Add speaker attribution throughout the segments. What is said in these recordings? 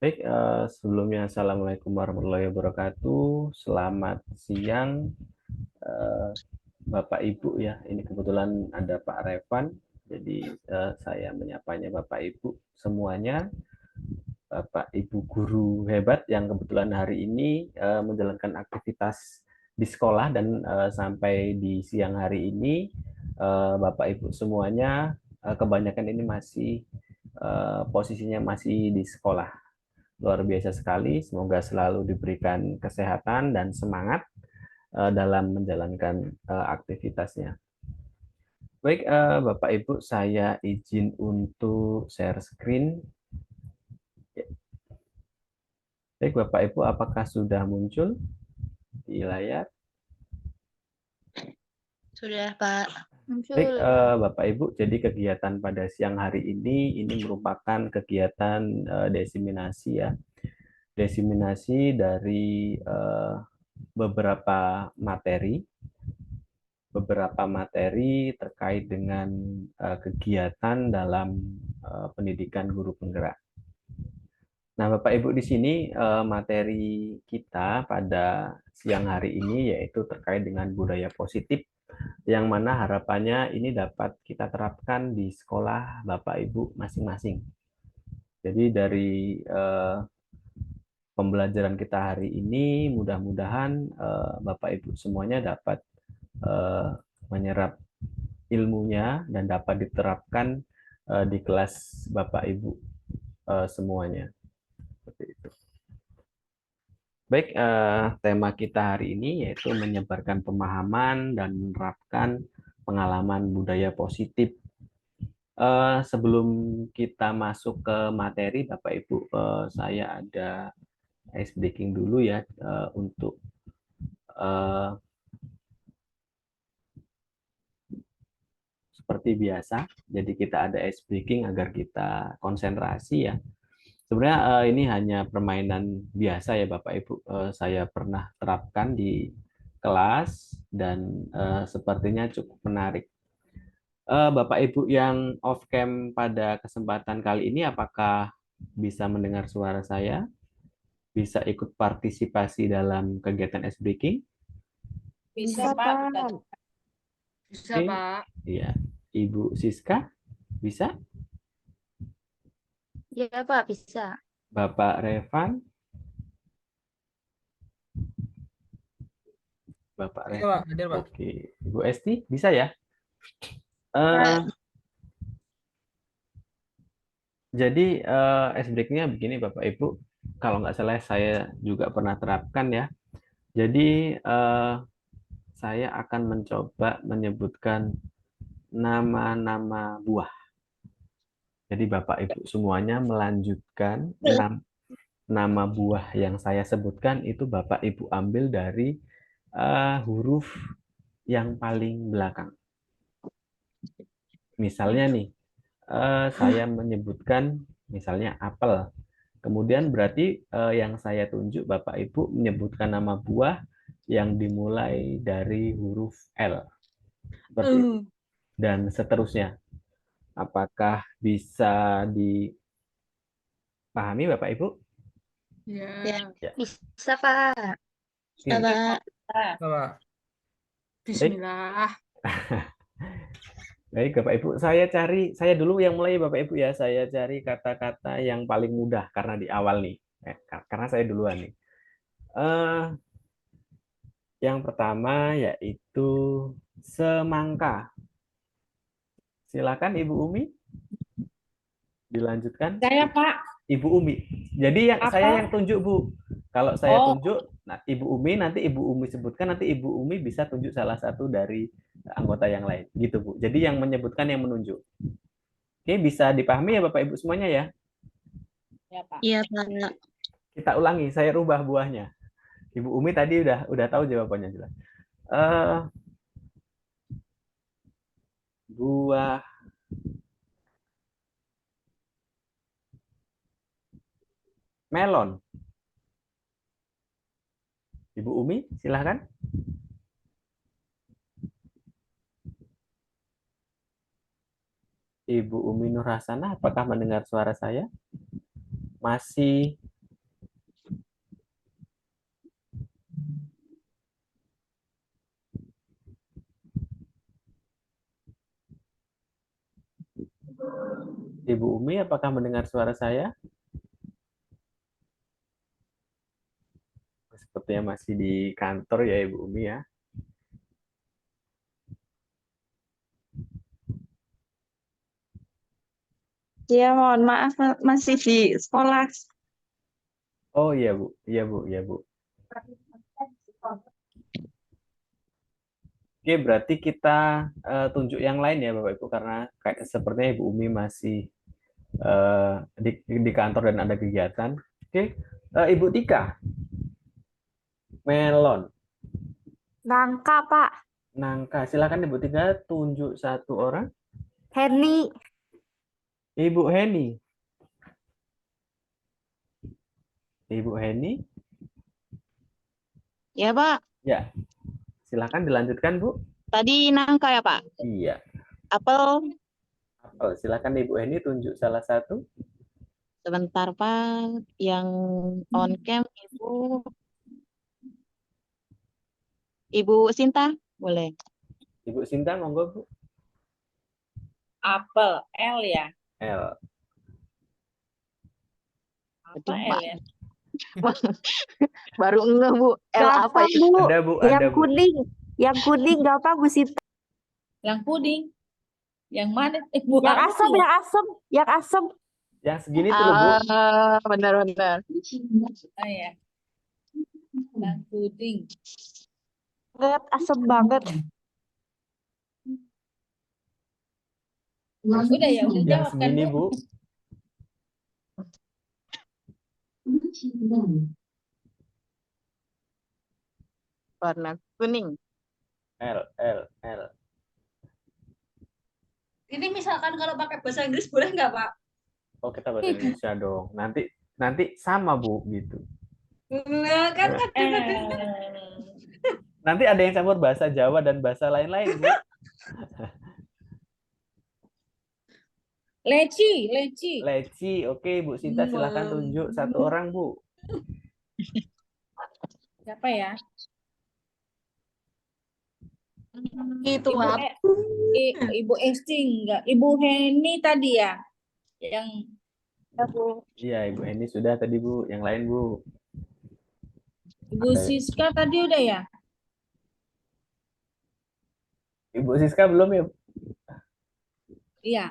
Speaker 1: Baik, sebelumnya Assalamualaikum warahmatullahi wabarakatuh. Selamat siang, eh, Bapak Ibu ya. Ini kebetulan ada Pak Revan, jadi saya menyapanya Bapak Ibu semuanya. Bapak Ibu guru hebat yang kebetulan hari ini menjalankan aktivitas di sekolah dan sampai di siang hari ini Bapak Ibu semuanya kebanyakan ini masih posisinya masih di sekolah. Luar biasa sekali. Semoga selalu diberikan kesehatan dan semangat dalam menjalankan aktivitasnya. Baik, Bapak Ibu, saya izin untuk share screen. Baik, Bapak Ibu, apakah sudah muncul di layar?
Speaker 2: Sudah, Pak.
Speaker 1: Baik,
Speaker 2: Muncul.
Speaker 1: Bapak Ibu, jadi kegiatan pada siang hari ini merupakan kegiatan desiminasi ya. Desiminasi dari beberapa materi terkait dengan kegiatan dalam pendidikan guru penggerak. Nah, Bapak Ibu di sini materi kita pada siang hari ini yaitu terkait dengan budaya positif yang mana harapannya ini dapat kita terapkan di sekolah Bapak Ibu masing-masing. Jadi dari pembelajaran kita hari ini mudah-mudahan Bapak Ibu semuanya dapat menyerap ilmunya dan dapat diterapkan di kelas Bapak Ibu semuanya. Seperti itu. Baik, tema kita hari ini yaitu menyebarkan pemahaman dan menerapkan pengalaman budaya positif. Sebelum kita masuk ke materi, Bapak Ibu, saya ada ice breaking dulu ya untuk uh, seperti biasa. Jadi kita ada ice breaking agar kita konsentrasi ya. Sebenarnya ini hanya permainan biasa ya Bapak Ibu. Saya pernah terapkan di kelas dan sepertinya cukup menarik. Bapak Ibu yang off cam pada kesempatan kali ini, apakah bisa mendengar suara saya? Bisa ikut partisipasi dalam kegiatan ice breaking?
Speaker 2: Bisa, Pak. Bisa,
Speaker 1: Oke,
Speaker 2: Pak.
Speaker 1: iya. Ibu Siska, bisa?
Speaker 2: Ya, Pak, bisa.
Speaker 1: Bapak Revan, Bapak
Speaker 3: Iya, Pak.
Speaker 1: Revan.
Speaker 3: Hadir, Pak.
Speaker 1: Oke, Ibu Esti, bisa ya?
Speaker 2: Pak.
Speaker 1: Jadi ice break-nya begini Bapak Ibu, kalau nggak salah saya juga pernah terapkan ya. Jadi saya akan mencoba menyebutkan nama-nama buah. Jadi Bapak Ibu semuanya melanjutkan nama buah yang saya sebutkan itu Bapak Ibu ambil dari huruf yang paling belakang. Misalnya nih, saya menyebutkan misalnya apel. Kemudian berarti yang saya tunjuk Bapak Ibu menyebutkan nama buah yang dimulai dari huruf L. Seperti itu. Dan seterusnya. Apakah bisa dipahami Bapak Ibu?
Speaker 2: Ya,
Speaker 3: Ya.
Speaker 2: bisa, Pak. Bisa,
Speaker 1: Oke.
Speaker 2: Pak.
Speaker 3: Pak.
Speaker 1: Baik,
Speaker 3: Bismillah.
Speaker 1: baik Bapak Ibu. Saya dulu yang mulai Bapak Ibu ya. Saya cari kata-kata yang paling mudah karena di awal nih. Karena saya duluan nih. Eh, yang pertama yaitu semangka. Silakan Ibu Umi dilanjutkan.
Speaker 4: Saya Pak,
Speaker 1: Ibu Umi. Jadi saya yang
Speaker 4: apa?
Speaker 1: tunjuk Bu. Kalau saya
Speaker 4: Oh,
Speaker 1: tunjuk, nah Ibu Umi nanti Ibu Umi sebutkan nanti Ibu Umi bisa tunjuk salah satu dari anggota yang lain, gitu Bu. Jadi yang menyebutkan yang menunjuk. Oke, bisa dipahami ya Bapak Ibu semuanya ya.
Speaker 4: ya Pak.
Speaker 2: Iya, Pak.
Speaker 1: Kita ulangi, saya rubah buahnya. Ibu Umi tadi udah tahu jawabannya jelas. Eh, buah melon. Ibu Umi, silahkan. Ibu Umi Nur Hasanah, apakah mendengar suara saya? Masih Ibu Umi, apakah mendengar suara saya? Sepertinya masih di kantor ya Ibu Umi ya.
Speaker 3: Ya, mohon maaf, masih di sekolah.
Speaker 1: Oh iya Bu, iya Bu, iya Bu. Oke, berarti kita tunjuk yang lain ya Bapak Ibu karena kayak sepertinya Ibu Umi masih di kantor dan ada kegiatan. Oke, Ibu Tika, melon,
Speaker 2: Nangka, Pak.
Speaker 1: nangka. Silakan Ibu Tika tunjuk satu orang.
Speaker 2: Henny.
Speaker 1: Ibu Heni, Ibu Heni,
Speaker 3: Ya, Pak.
Speaker 1: ya. Silakan dilanjutkan Bu.
Speaker 3: Tadi nangka ya, Pak?
Speaker 1: Iya,
Speaker 3: Apel.
Speaker 1: apel. Silakan Ibu Heni tunjuk salah satu.
Speaker 3: Sebentar, Pak. Yang on cam, Ibu Sinta. Boleh.
Speaker 1: Ibu Sinta, monggo Bu.
Speaker 4: Apel, L ya.
Speaker 1: L.
Speaker 4: Apa
Speaker 3: Aduh,
Speaker 4: L
Speaker 3: Pak.
Speaker 4: ya?
Speaker 3: Baru ngeh, Bu. L apa ya?
Speaker 2: Bu?
Speaker 1: Ada Bu,
Speaker 2: Yang
Speaker 1: ada Bu.
Speaker 2: kuning. Yang kuning apa Bu Sita?
Speaker 4: Yang puding. Yang mana? Buah
Speaker 2: Yang
Speaker 4: apa
Speaker 2: asam,
Speaker 4: sih ya?
Speaker 2: yang asam, yang asam.
Speaker 1: Yang segini tuh loh Bu.
Speaker 3: Benar-benar.
Speaker 4: Oh ya, yang puding.
Speaker 2: Banget, asam banget.
Speaker 4: Udah ya, udah
Speaker 1: Yang
Speaker 4: jawab kan
Speaker 1: segini
Speaker 4: Bu?
Speaker 1: Bu.
Speaker 3: Warna kuning.
Speaker 1: L, L, L.
Speaker 5: Ini misalkan kalau pakai bahasa Inggris boleh nggak, Pak?
Speaker 1: Oh, kita bahasa Indonesia dong. Nanti nanti sama Bu gitu.
Speaker 5: Nah, kan
Speaker 1: Nanti ada yang campur bahasa Jawa dan bahasa lain-lain Bu.
Speaker 4: Leci, leci.
Speaker 1: Leci, oke Bu Sinta silakan tunjuk satu orang Bu.
Speaker 4: Siapa ya?
Speaker 5: itu
Speaker 4: Ibu
Speaker 5: apa?
Speaker 4: Ibu Esti enggak? Ibu Heni tadi ya? Yang
Speaker 1: Iya, Ibu Heni sudah tadi Bu. Yang lain Bu.
Speaker 4: Ibu Siska tadi udah ya?
Speaker 1: Ibu Siska belum ya?
Speaker 4: Iya.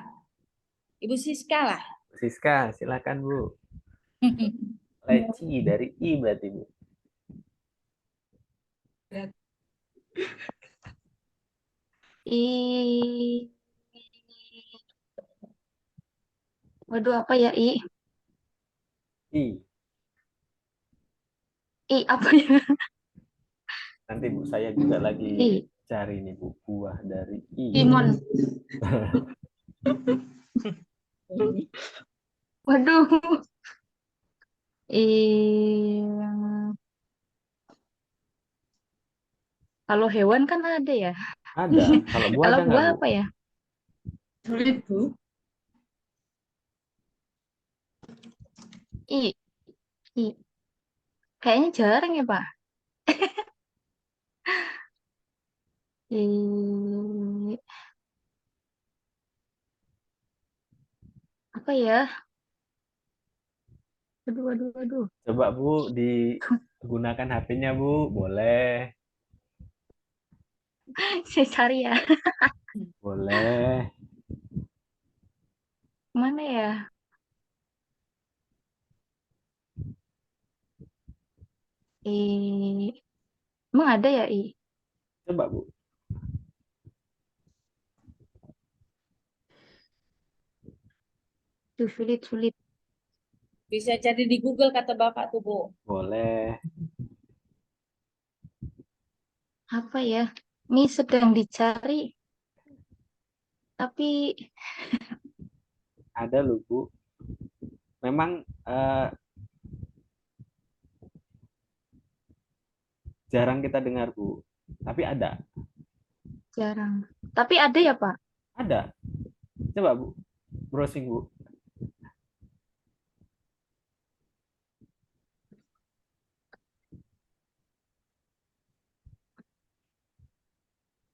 Speaker 4: Ibu Siska lah.
Speaker 1: Siska, silakan Bu. Leci dari I berarti Bu.
Speaker 2: I. Waduh, apa ya, I?
Speaker 1: I.
Speaker 2: I, apa ya?
Speaker 1: Nanti Bu saya juga lagi
Speaker 2: I.
Speaker 1: cari nih Bu buah dari I.
Speaker 2: Limon. Waduh. I. Kalau hewan kan ada ya.
Speaker 1: Ada. Kalau buah
Speaker 2: Kalau
Speaker 1: ada nggak
Speaker 2: buah
Speaker 1: Bu?
Speaker 2: apa ya?
Speaker 5: Sulit, Bu.
Speaker 2: I. I. Kayaknya jarang ya, Pak. I. Apa ya? Aduh, aduh, aduh.
Speaker 1: Coba Bu digunakan HP-nya Bu, boleh.
Speaker 2: Saya cari ya.
Speaker 1: Boleh.
Speaker 2: Mana ya? I. Emang ada ya, I?
Speaker 1: Coba Bu.
Speaker 2: Duh, sulit, sulit.
Speaker 4: Bisa cari di Google kata Bapak tuh, Bu.
Speaker 1: Boleh.
Speaker 2: Apa ya? Ini sedang dicari. Tapi
Speaker 1: Ada loh Bu. Memang jarang kita dengar Bu. Tapi ada.
Speaker 2: jarang. Tapi ada ya, Pak?
Speaker 1: Ada. Coba Bu. Browsing Bu.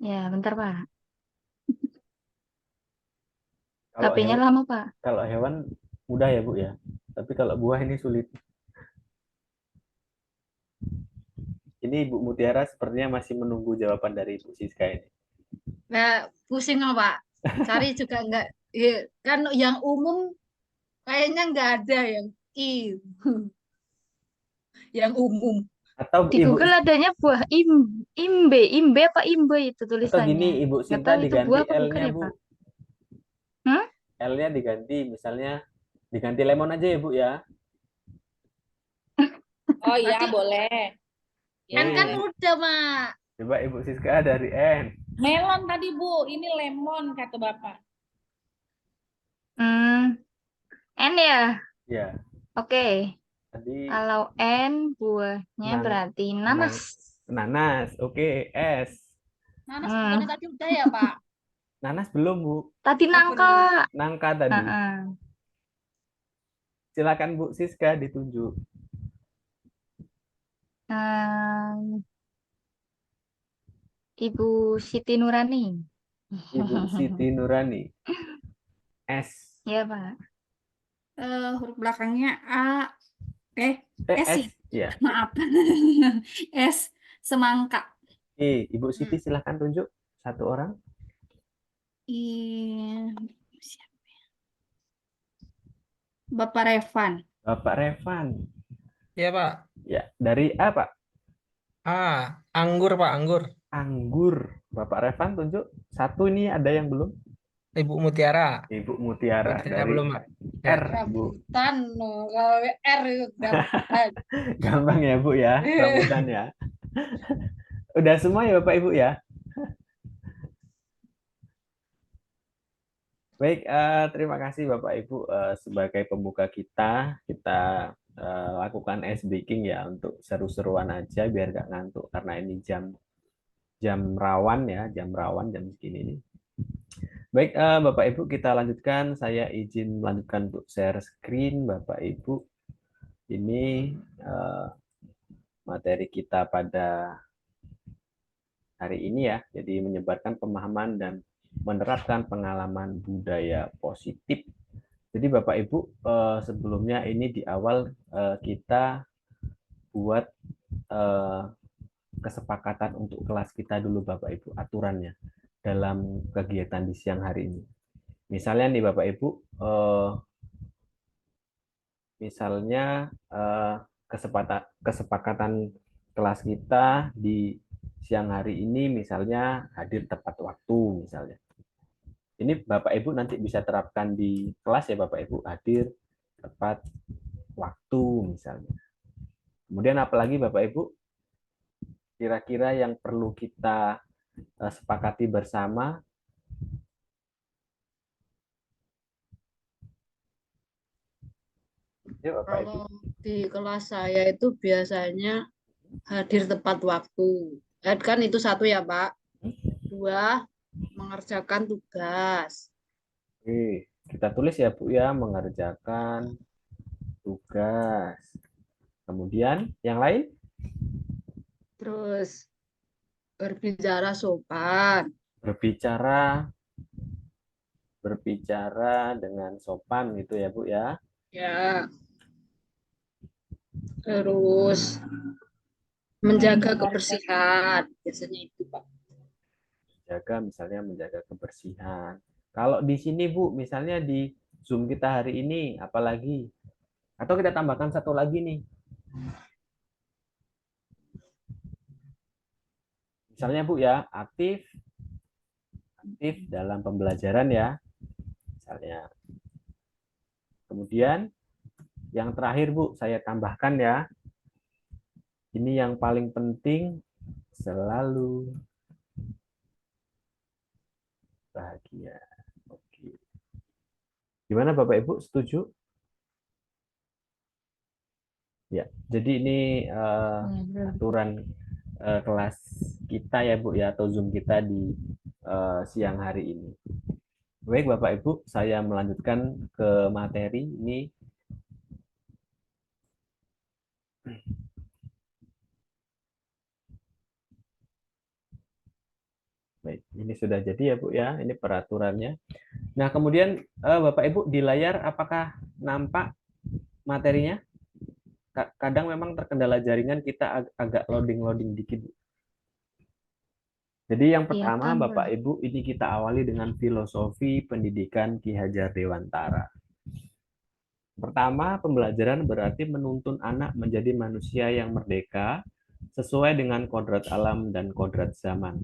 Speaker 2: Ya, bentar, Pak.
Speaker 1: Kalau
Speaker 2: HP-nya
Speaker 1: hewan,
Speaker 2: lama, Pak.
Speaker 1: kalau hewan mudah ya Bu ya. Tapi kalau buah ini sulit. Ini Ibu Mutiara sepertinya masih menunggu jawaban dari Ibu Siska ini.
Speaker 5: Nah, pusing loh, Pak. Cari juga enggak. Ya, kan yang umum kayaknya enggak ada yang I. Yang umum.
Speaker 1: Atau
Speaker 2: Di
Speaker 1: Ibu
Speaker 2: Google adanya buah imbe. Imbe apa imbe itu
Speaker 1: atau gini
Speaker 2: tulisannya.
Speaker 1: Ibu
Speaker 2: Nggak
Speaker 1: Sinta
Speaker 2: tahu itu
Speaker 1: diganti
Speaker 2: buah apa bukan
Speaker 1: L-nya
Speaker 2: ya,
Speaker 1: Bu.
Speaker 2: Pak? Hmm?
Speaker 1: L-nya diganti misalnya diganti lemon aja ya Bu ya.
Speaker 4: Oh iya,
Speaker 5: Berarti
Speaker 4: boleh.
Speaker 5: N kan
Speaker 1: Oke.
Speaker 5: udah, Mak.
Speaker 1: Coba Ibu Siska dari N.
Speaker 4: Melon tadi, Bu. Ini lemon, kata Bapak.
Speaker 2: Hmm, N ya.
Speaker 1: Ya,
Speaker 2: Oke.
Speaker 1: tadi
Speaker 2: Kalau N buahnya
Speaker 1: nang,
Speaker 2: berarti
Speaker 1: nang,
Speaker 2: nanas.
Speaker 1: nanas. Oke, S.
Speaker 5: Nanas bukannya
Speaker 2: Hmm.
Speaker 5: tadi udah ya, Pak?
Speaker 1: Nanas belum Bu.
Speaker 2: Tadi
Speaker 5: Oh,
Speaker 2: nangka.
Speaker 5: belum.
Speaker 1: Nangka tadi.
Speaker 2: Heeh.
Speaker 1: Silakan Bu Siska ditunjuk.
Speaker 2: Hmm, Ibu Siti Nurani.
Speaker 1: Ibu Siti Nurani. S.
Speaker 2: Ya, Pak.
Speaker 5: Huruf belakangnya A. S
Speaker 1: S.
Speaker 5: ya?
Speaker 1: Ya.
Speaker 5: Maaf. S. Semangka.
Speaker 1: Oke, Ibu Siti
Speaker 5: Hmm.
Speaker 1: silakan tunjuk satu orang.
Speaker 5: Siapa? Bapak Revan.
Speaker 1: Bapak Revan.
Speaker 6: Iya, Pak.
Speaker 1: Ya, dari A Pak.
Speaker 6: Anggur, Pak, anggur.
Speaker 1: Anggur. Bapak Revan tunjuk. Satu ini ada yang belum?
Speaker 6: Ibu Mutiara.
Speaker 1: Ibu Mutiara
Speaker 6: Mutiara
Speaker 1: dari
Speaker 6: belum, Pak. Ya.
Speaker 1: R, Bu.
Speaker 5: Rambutan. No. Kalau R itu rambutan.
Speaker 1: Gampang ya, Bu ya. Rambutan ya. Udah semua ya, Bapak Ibu ya. Baik, terima kasih Bapak Ibu sebagai pembuka kita lakukan ice breaking ya untuk seru-seruan aja biar nggak ngantuk karena ini jam rawan ya, jam segini ini. Baik, Bapak Ibu kita lanjutkan. Saya izin melanjutkan untuk share screen Bapak Ibu. Ini materi kita pada hari ini ya. Jadi menyebarkan pemahaman dan menerapkan pengalaman budaya positif. Jadi Bapak Ibu sebelumnya ini di awal kita buat kesepakatan untuk kelas kita dulu Bapak Ibu aturannya dalam kegiatan di siang hari ini. Misalnya nih Bapak Ibu, misalnya kesepakatan kelas kita di siang hari ini misalnya hadir tepat waktu misalnya. Ini Bapak Ibu nanti bisa terapkan di kelas ya Bapak Ibu, hadir tepat waktu misalnya. Kemudian apalagi Bapak Ibu kira-kira yang perlu kita sepakati bersama. Ya Bapak Ibu.
Speaker 5: Kalau di kelas saya itu biasanya hadir tepat waktu. Kan itu satu ya, Pak. Dua, mengerjakan tugas.
Speaker 1: Oke, kita tulis ya Bu ya, mengerjakan tugas. Kemudian yang lain?
Speaker 5: Terus berbicara sopan.
Speaker 1: Berbicara dengan sopan gitu ya Bu ya.
Speaker 5: Ya. Terus menjaga kebersihan. Biasanya itu, Pak.
Speaker 1: Menjaga kebersihan. Kalau di sini Bu, misalnya di Zoom kita hari ini, apalagi? Atau kita tambahkan satu lagi nih. Misalnya Bu ya, aktif dalam pembelajaran ya. Misalnya. Kemudian yang terakhir Bu, saya tambahkan ya. Ini yang paling penting, selalu bahagia. Oke. Gimana Bapak Ibu, setuju? Ya, jadi ini aturan kelas kita ya Bu ya, atau Zoom kita di siang hari ini. Baik Bapak Ibu, saya melanjutkan ke materi ini. Baik, ini sudah jadi ya Bu ya, ini peraturannya. Nah, kemudian Bapak Ibu di layar apakah nampak materinya? Kadang memang terkendala jaringan kita agak loading dikit. Jadi yang pertama
Speaker 2: Kelihatan,
Speaker 1: Bapak
Speaker 2: Bang.
Speaker 1: Ibu ini kita awali dengan filosofi pendidikan Ki Hajar Dewantara. Pertama, pembelajaran berarti menuntun anak menjadi manusia yang merdeka sesuai dengan kodrat alam dan kodrat zaman.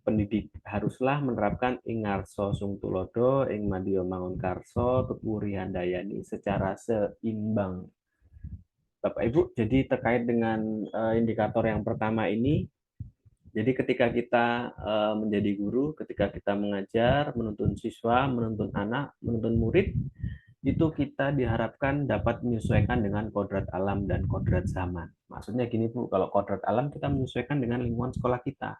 Speaker 1: Pendidik haruslah menerapkan ing ngarso sung tulodo, ing madya mangun karso, tutwuri handayani secara seimbang. Bapak Ibu, jadi terkait dengan indikator yang pertama ini, jadi ketika kita menjadi guru, ketika kita mengajar, menuntun siswa, menuntun anak, menuntun murid, itu kita diharapkan dapat menyesuaikan dengan kodrat alam dan kodrat zaman. Maksudnya gini Bu, kalau kodrat alam kita menyesuaikan dengan lingkungan sekolah kita.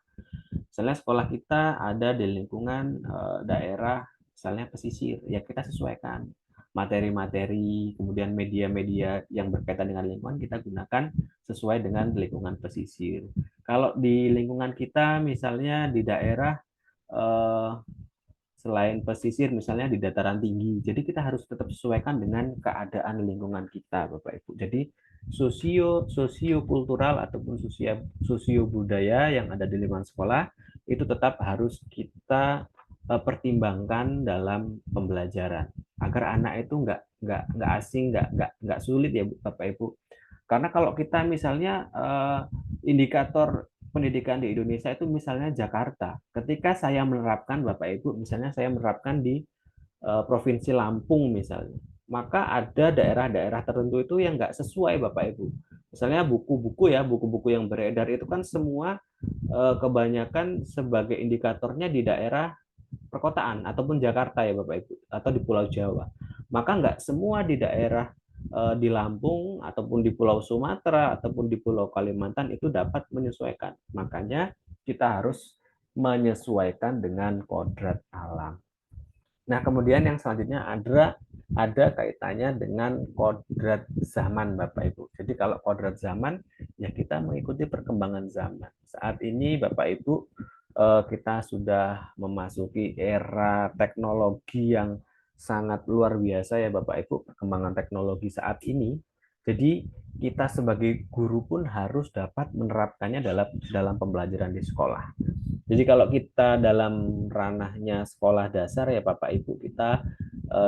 Speaker 1: Misalnya sekolah kita ada di lingkungan daerah, misalnya pesisir, ya kita sesuaikan materi-materi, kemudian media-media yang berkaitan dengan lingkungan kita gunakan sesuai dengan lingkungan pesisir. Kalau di lingkungan kita, misalnya di daerah selain pesisir, misalnya di dataran tinggi, jadi kita harus tetap sesuaikan dengan keadaan lingkungan kita, Bapak Ibu. Jadi sosiokultural ataupun sosio budaya yang ada di lingkungan sekolah itu tetap harus kita pertimbangkan dalam pembelajaran agar anak itu nggak asing, nggak sulit ya Bapak Ibu. Karena kalau kita misalnya indikator pendidikan di Indonesia itu misalnya Jakarta, ketika saya menerapkan Bapak Ibu, misalnya saya menerapkan di Provinsi Lampung misalnya, maka ada daerah-daerah tertentu itu yang nggak sesuai Bapak Ibu. Misalnya buku-buku ya, buku-buku yang beredar itu kan semua kebanyakan sebagai indikatornya di daerah perkotaan ataupun Jakarta ya Bapak Ibu, atau di Pulau Jawa. Maka nggak semua di daerah di Lampung ataupun di Pulau Sumatera ataupun di Pulau Kalimantan itu dapat menyesuaikan. Makanya kita harus menyesuaikan dengan kodrat alam. Nah, kemudian yang selanjutnya ada kaitannya dengan kodrat zaman, Bapak Ibu. Jadi kalau kodrat zaman, ya kita mengikuti perkembangan zaman. Saat ini, Bapak Ibu, kita sudah memasuki era teknologi yang sangat luar biasa ya Bapak Ibu, perkembangan teknologi saat ini. Jadi kita sebagai guru pun harus dapat menerapkannya dalam pembelajaran di sekolah. Jadi kalau kita dalam ranahnya sekolah dasar ya Bapak Ibu, kita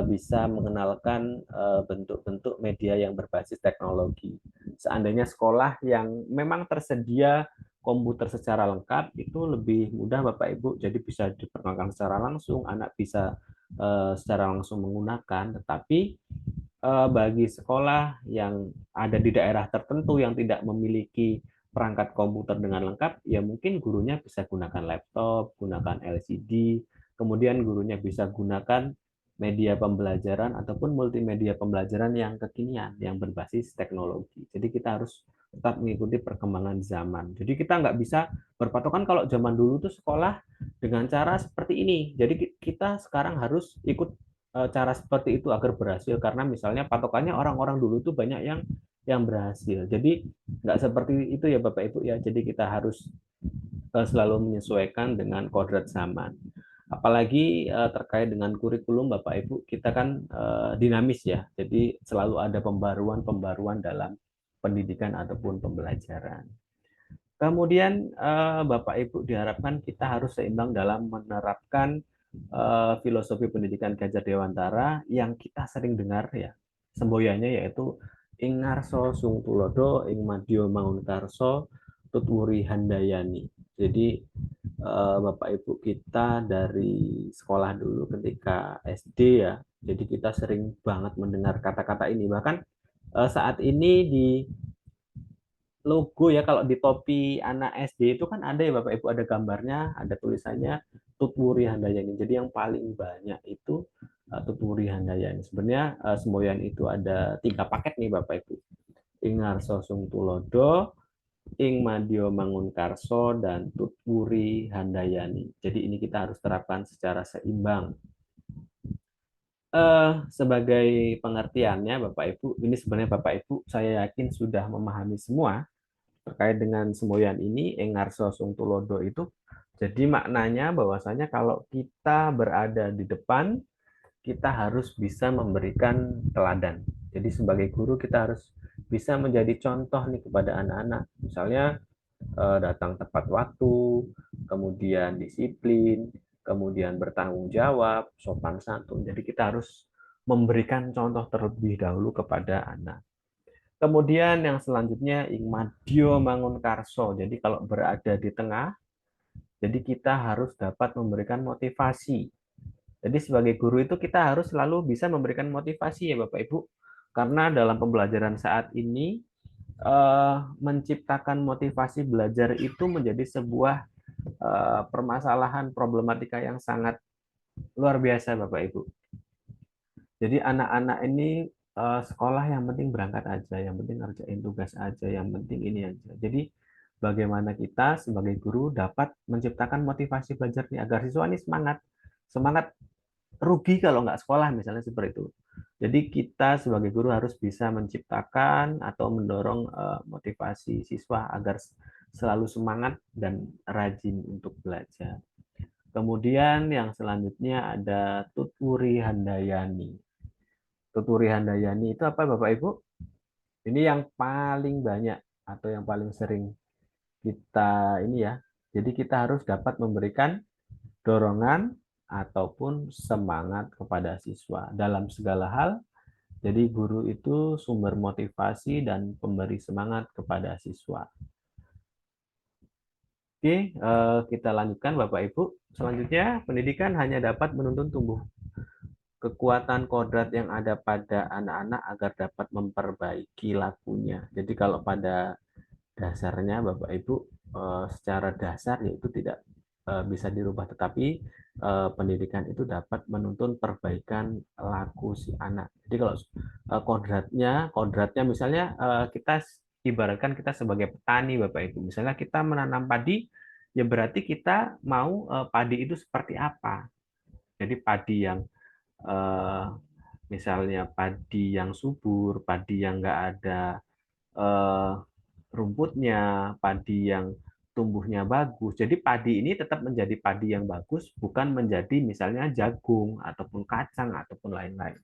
Speaker 1: bisa mengenalkan bentuk-bentuk media yang berbasis teknologi. Seandainya sekolah yang memang tersedia komputer secara lengkap itu lebih mudah Bapak Ibu, jadi bisa diperkenalkan secara langsung, anak bisa secara langsung menggunakan. Tetapi bagi sekolah yang ada di daerah tertentu yang tidak memiliki perangkat komputer dengan lengkap, ya mungkin gurunya bisa gunakan laptop, gunakan LCD, kemudian gurunya bisa gunakan media pembelajaran ataupun multimedia pembelajaran yang kekinian, yang berbasis teknologi. Jadi kita harus tetap mengikuti perkembangan zaman. Jadi kita nggak bisa berpatokan kalau zaman dulu tuh sekolah dengan cara seperti ini. Jadi kita sekarang harus ikut cara seperti itu agar berhasil, karena misalnya patokannya orang-orang dulu itu banyak yang berhasil. Jadi nggak seperti itu ya Bapak Ibu ya. Jadi kita harus selalu menyesuaikan dengan kodrat zaman. Apalagi terkait dengan kurikulum Bapak Ibu, kita kan dinamis ya. Jadi selalu ada pembaruan-pembaruan dalam pendidikan ataupun pembelajaran. Kemudian Bapak Ibu diharapkan kita harus seimbang dalam menerapkan filosofi pendidikan Ki Hajar Dewantara yang kita sering dengar ya, semboyannya yaitu ing ngarso sung tulodo ing madya mangun karso tutwuri handayani. Jadi Bapak Ibu kita dari sekolah dulu ketika SD ya, jadi kita sering banget mendengar kata-kata ini. Bahkan saat ini di logo ya, kalau di topi anak SD itu kan ada ya Bapak Ibu, ada gambarnya, ada tulisannya Tutwuri Handayani. Jadi yang paling banyak itu Tutwuri Handayani. Sebenarnya semboyan itu ada 3 paket nih Bapak Ibu. Ing ngarso sung tulodo, ing madya mangun karso, dan Tutwuri Handayani. Jadi ini kita harus terapkan secara seimbang. Sebagai pengertiannya Bapak Ibu, ini sebenarnya Bapak Ibu saya yakin sudah memahami semua terkait dengan semboyan ini, ing ngarso sung tulodo itu. Jadi maknanya bahwasanya kalau kita berada di depan, kita harus bisa memberikan teladan. Jadi sebagai guru kita harus bisa menjadi contoh nih kepada anak-anak. Misalnya datang tepat waktu, kemudian disiplin, kemudian bertanggung jawab, sopan santun. Jadi kita harus memberikan contoh terlebih dahulu kepada anak. Kemudian yang selanjutnya Ingmadyo Mangunkarso. Jadi kalau berada di tengah, jadi kita harus dapat memberikan motivasi. Jadi sebagai guru itu kita harus selalu bisa memberikan motivasi ya Bapak Ibu. Karena dalam pembelajaran saat ini menciptakan motivasi belajar itu menjadi sebuah permasalahan problematika yang sangat luar biasa Bapak Ibu. Jadi anak-anak ini sekolah yang penting berangkat aja, yang penting ngerjain tugas aja, yang penting ini aja. Jadi bagaimana kita sebagai guru dapat menciptakan motivasi belajar nih agar siswa ini semangat rugi kalau nggak sekolah misalnya seperti itu. Jadi kita sebagai guru harus bisa menciptakan atau mendorong motivasi siswa agar selalu semangat dan rajin untuk belajar. Kemudian yang selanjutnya ada Tutwuri Handayani. Tutwuri Handayani itu apa Bapak Ibu? Ini yang paling banyak atau yang paling sering kita ini ya. Jadi kita harus dapat memberikan dorongan ataupun semangat kepada siswa dalam segala hal. Jadi guru itu sumber motivasi dan pemberi semangat kepada siswa. Oke, kita lanjutkan Bapak Ibu. Selanjutnya, pendidikan hanya dapat menuntun tumbuh kekuatan kodrat yang ada pada anak-anak agar dapat memperbaiki lakunya. Jadi kalau pada dasarnya Bapak Ibu secara dasar yaitu tidak bisa dirubah, tetapi pendidikan itu dapat menuntun perbaikan laku si anak. Jadi kalau kodratnya misalnya kita ibaratkan kita sebagai petani Bapak Ibu, misalnya kita menanam padi, ya berarti kita mau padi itu seperti apa. Jadi padi yang misalnya padi yang subur, padi yang nggak ada rumputnya, padi yang tumbuhnya bagus. Jadi padi ini tetap menjadi padi yang bagus, bukan menjadi misalnya jagung ataupun kacang ataupun lain-lain.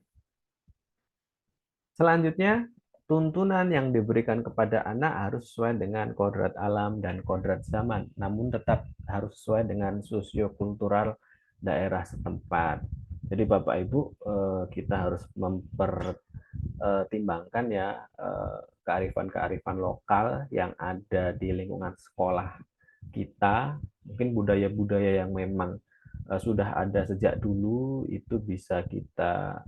Speaker 1: Selanjutnya, tuntunan yang diberikan kepada anak harus sesuai dengan kodrat alam dan kodrat zaman, namun tetap harus sesuai dengan sosiokultural daerah setempat. Jadi Bapak Ibu, kita harus mempertimbangkan ya kearifan-kearifan lokal yang ada di lingkungan sekolah kita. Mungkin budaya-budaya yang memang sudah ada sejak dulu itu bisa kita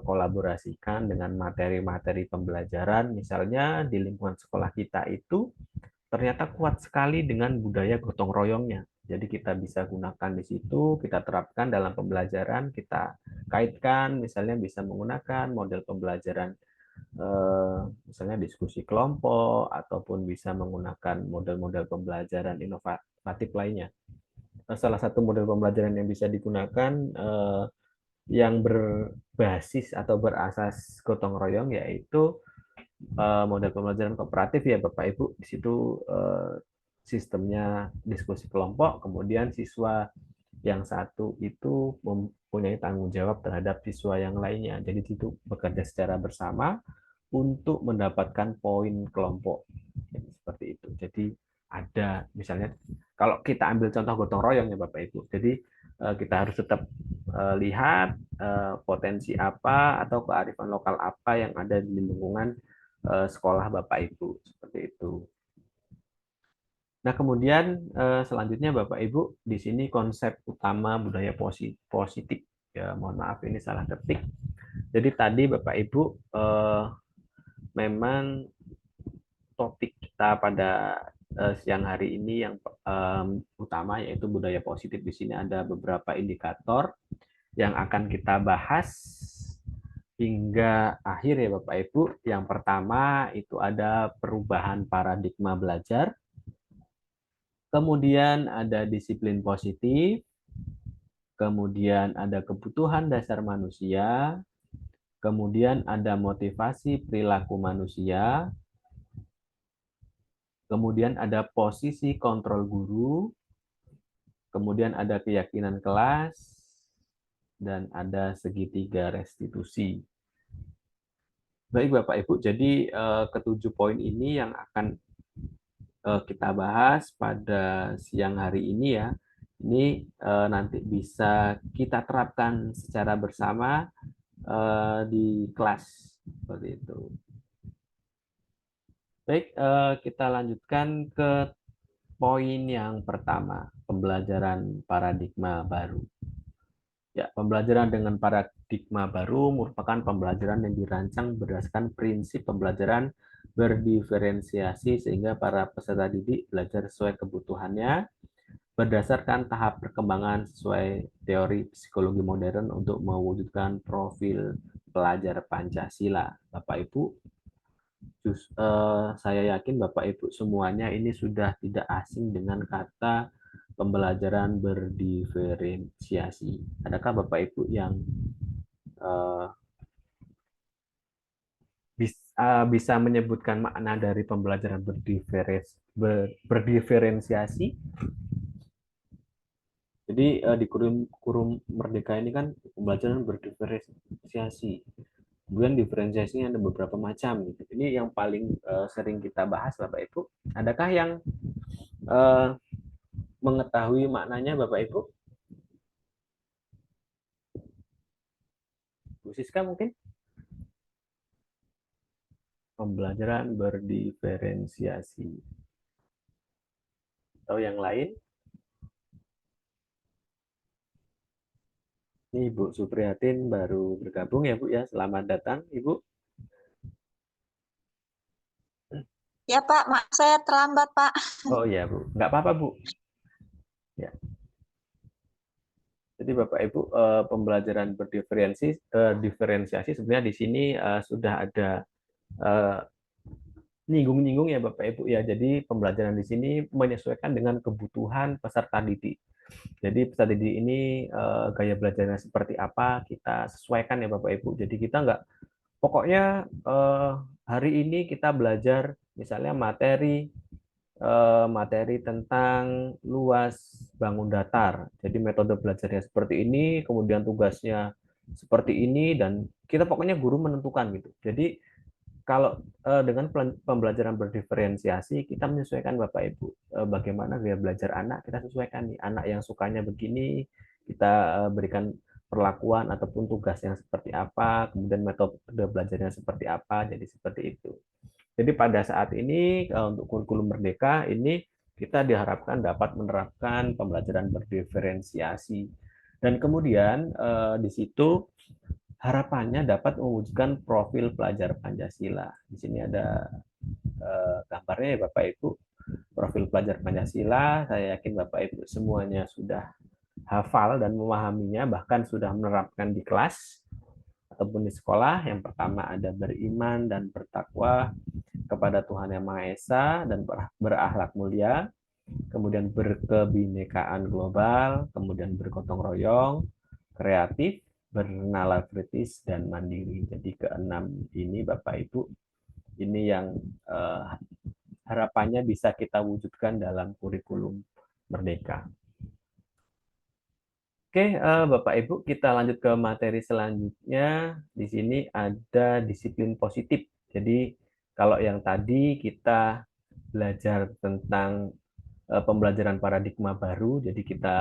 Speaker 1: kolaborasikan dengan materi-materi pembelajaran. Misalnya di lingkungan sekolah kita itu ternyata kuat sekali dengan budaya gotong royongnya. Jadi kita bisa gunakan di situ, kita terapkan dalam pembelajaran, kita kaitkan, misalnya bisa menggunakan model pembelajaran misalnya diskusi kelompok, ataupun bisa menggunakan model-model pembelajaran inovatif lainnya. Salah satu model pembelajaran yang bisa digunakan yang berbasis atau berasas gotong royong yaitu model pembelajaran kooperatif ya Bapak Ibu. Di situ sistemnya diskusi kelompok, kemudian siswa yang satu itu mempunyai tanggung jawab terhadap siswa yang lainnya. Jadi itu bekerja secara bersama untuk mendapatkan poin kelompok. Jadi, seperti itu. Jadi ada misalnya kalau kita ambil contoh gotong royong ya Bapak Ibu. Jadi kita harus tetap lihat potensi apa atau kearifan lokal apa yang ada di lingkungan sekolah Bapak Ibu, seperti itu. Nah, kemudian selanjutnya Bapak Ibu, di sini konsep utama budaya positif. Ya, mohon maaf ini salah ketik. Jadi tadi Bapak Ibu memang topik kita pada siang hari ini yang utama yaitu budaya positif. Di sini ada beberapa indikator yang akan kita bahas hingga akhir ya Bapak Ibu. Yang pertama itu ada perubahan paradigma belajar. Kemudian ada disiplin positif. Kemudian ada kebutuhan dasar manusia. Kemudian ada motivasi perilaku manusia. Kemudian ada posisi kontrol guru. kemudian ada keyakinan kelas, dan ada segitiga restitusi. Baik Bapak Ibu, jadi ketujuh poin ini yang akan kita bahas pada siang hari ini ya. Ini nanti bisa kita terapkan secara bersama di kelas seperti itu. Baik, kita lanjutkan ke poin yang pertama, pembelajaran paradigma baru. Ya, pembelajaran dengan paradigma baru merupakan pembelajaran yang dirancang berdasarkan prinsip pembelajaran berdiferensiasi sehingga para peserta didik belajar sesuai kebutuhannya berdasarkan tahap perkembangan sesuai teori psikologi modern untuk mewujudkan profil pelajar Pancasila. Bapak Ibu, saya yakin Bapak Ibu semuanya ini sudah tidak asing dengan kata pembelajaran berdiferensiasi. Adakah Bapak Ibu yang bisa menyebutkan makna dari pembelajaran berdiferensiasi? Jadi di kurikulum Merdeka ini kan pembelajaran berdiferensiasi. Kemudian diferensiasinya ada beberapa macam. Ini yang paling sering kita bahas, Bapak Ibu. Adakah yang mengetahui maknanya, Bapak Ibu? Bu Siska mungkin? Pembelajaran berdiferensiasi. Atau yang lain? Ini Ibu Supriyatin baru bergabung ya Bu ya. Selamat datang Ibu.
Speaker 3: Ya Pak, maaf saya terlambat Pak.
Speaker 1: Oh iya Bu, nggak apa-apa Bu. Ya. Jadi Bapak Ibu, pembelajaran diferensiasi sebenarnya di sini sudah ada nyinggung-nyinggung ya Bapak Ibu ya. Jadi pembelajaran di sini menyesuaikan dengan kebutuhan peserta didik. Jadi peserta didik ini gaya belajarnya seperti apa kita sesuaikan ya Bapak Ibu. Jadi kita nggak pokoknya hari ini kita belajar misalnya materi tentang luas bangun datar. Jadi metode belajarnya seperti ini, kemudian tugasnya seperti ini, dan kita pokoknya guru menentukan gitu. Jadi kalau dengan pembelajaran berdiferensiasi, kita menyesuaikan Bapak Ibu bagaimana gaya belajar anak, kita sesuaikan nih. Anak yang sukanya begini, kita berikan perlakuan ataupun tugas yang seperti apa, kemudian metode belajarnya seperti apa, jadi seperti itu. Jadi pada saat ini untuk kurikulum Merdeka ini kita diharapkan dapat menerapkan pembelajaran berdiferensiasi dan kemudian di situ harapannya dapat mewujudkan profil pelajar Pancasila. Di sini ada gambarnya ya Bapak Ibu, profil pelajar Pancasila. Saya yakin Bapak Ibu semuanya sudah hafal dan memahaminya, bahkan sudah menerapkan di kelas ataupun di sekolah. Yang pertama ada beriman dan bertakwa kepada Tuhan Yang Maha Esa dan berakhlak mulia, kemudian berkebinekaan global, kemudian bergotong royong, kreatif, bernalar kritis, dan mandiri. Jadi keenam ini Bapak Ibu, ini yang harapannya bisa kita wujudkan dalam kurikulum Merdeka. Oke, Bapak Ibu, kita lanjut ke materi selanjutnya. Di sini ada disiplin positif. Jadi kalau yang tadi kita belajar tentang pembelajaran paradigma baru, jadi kita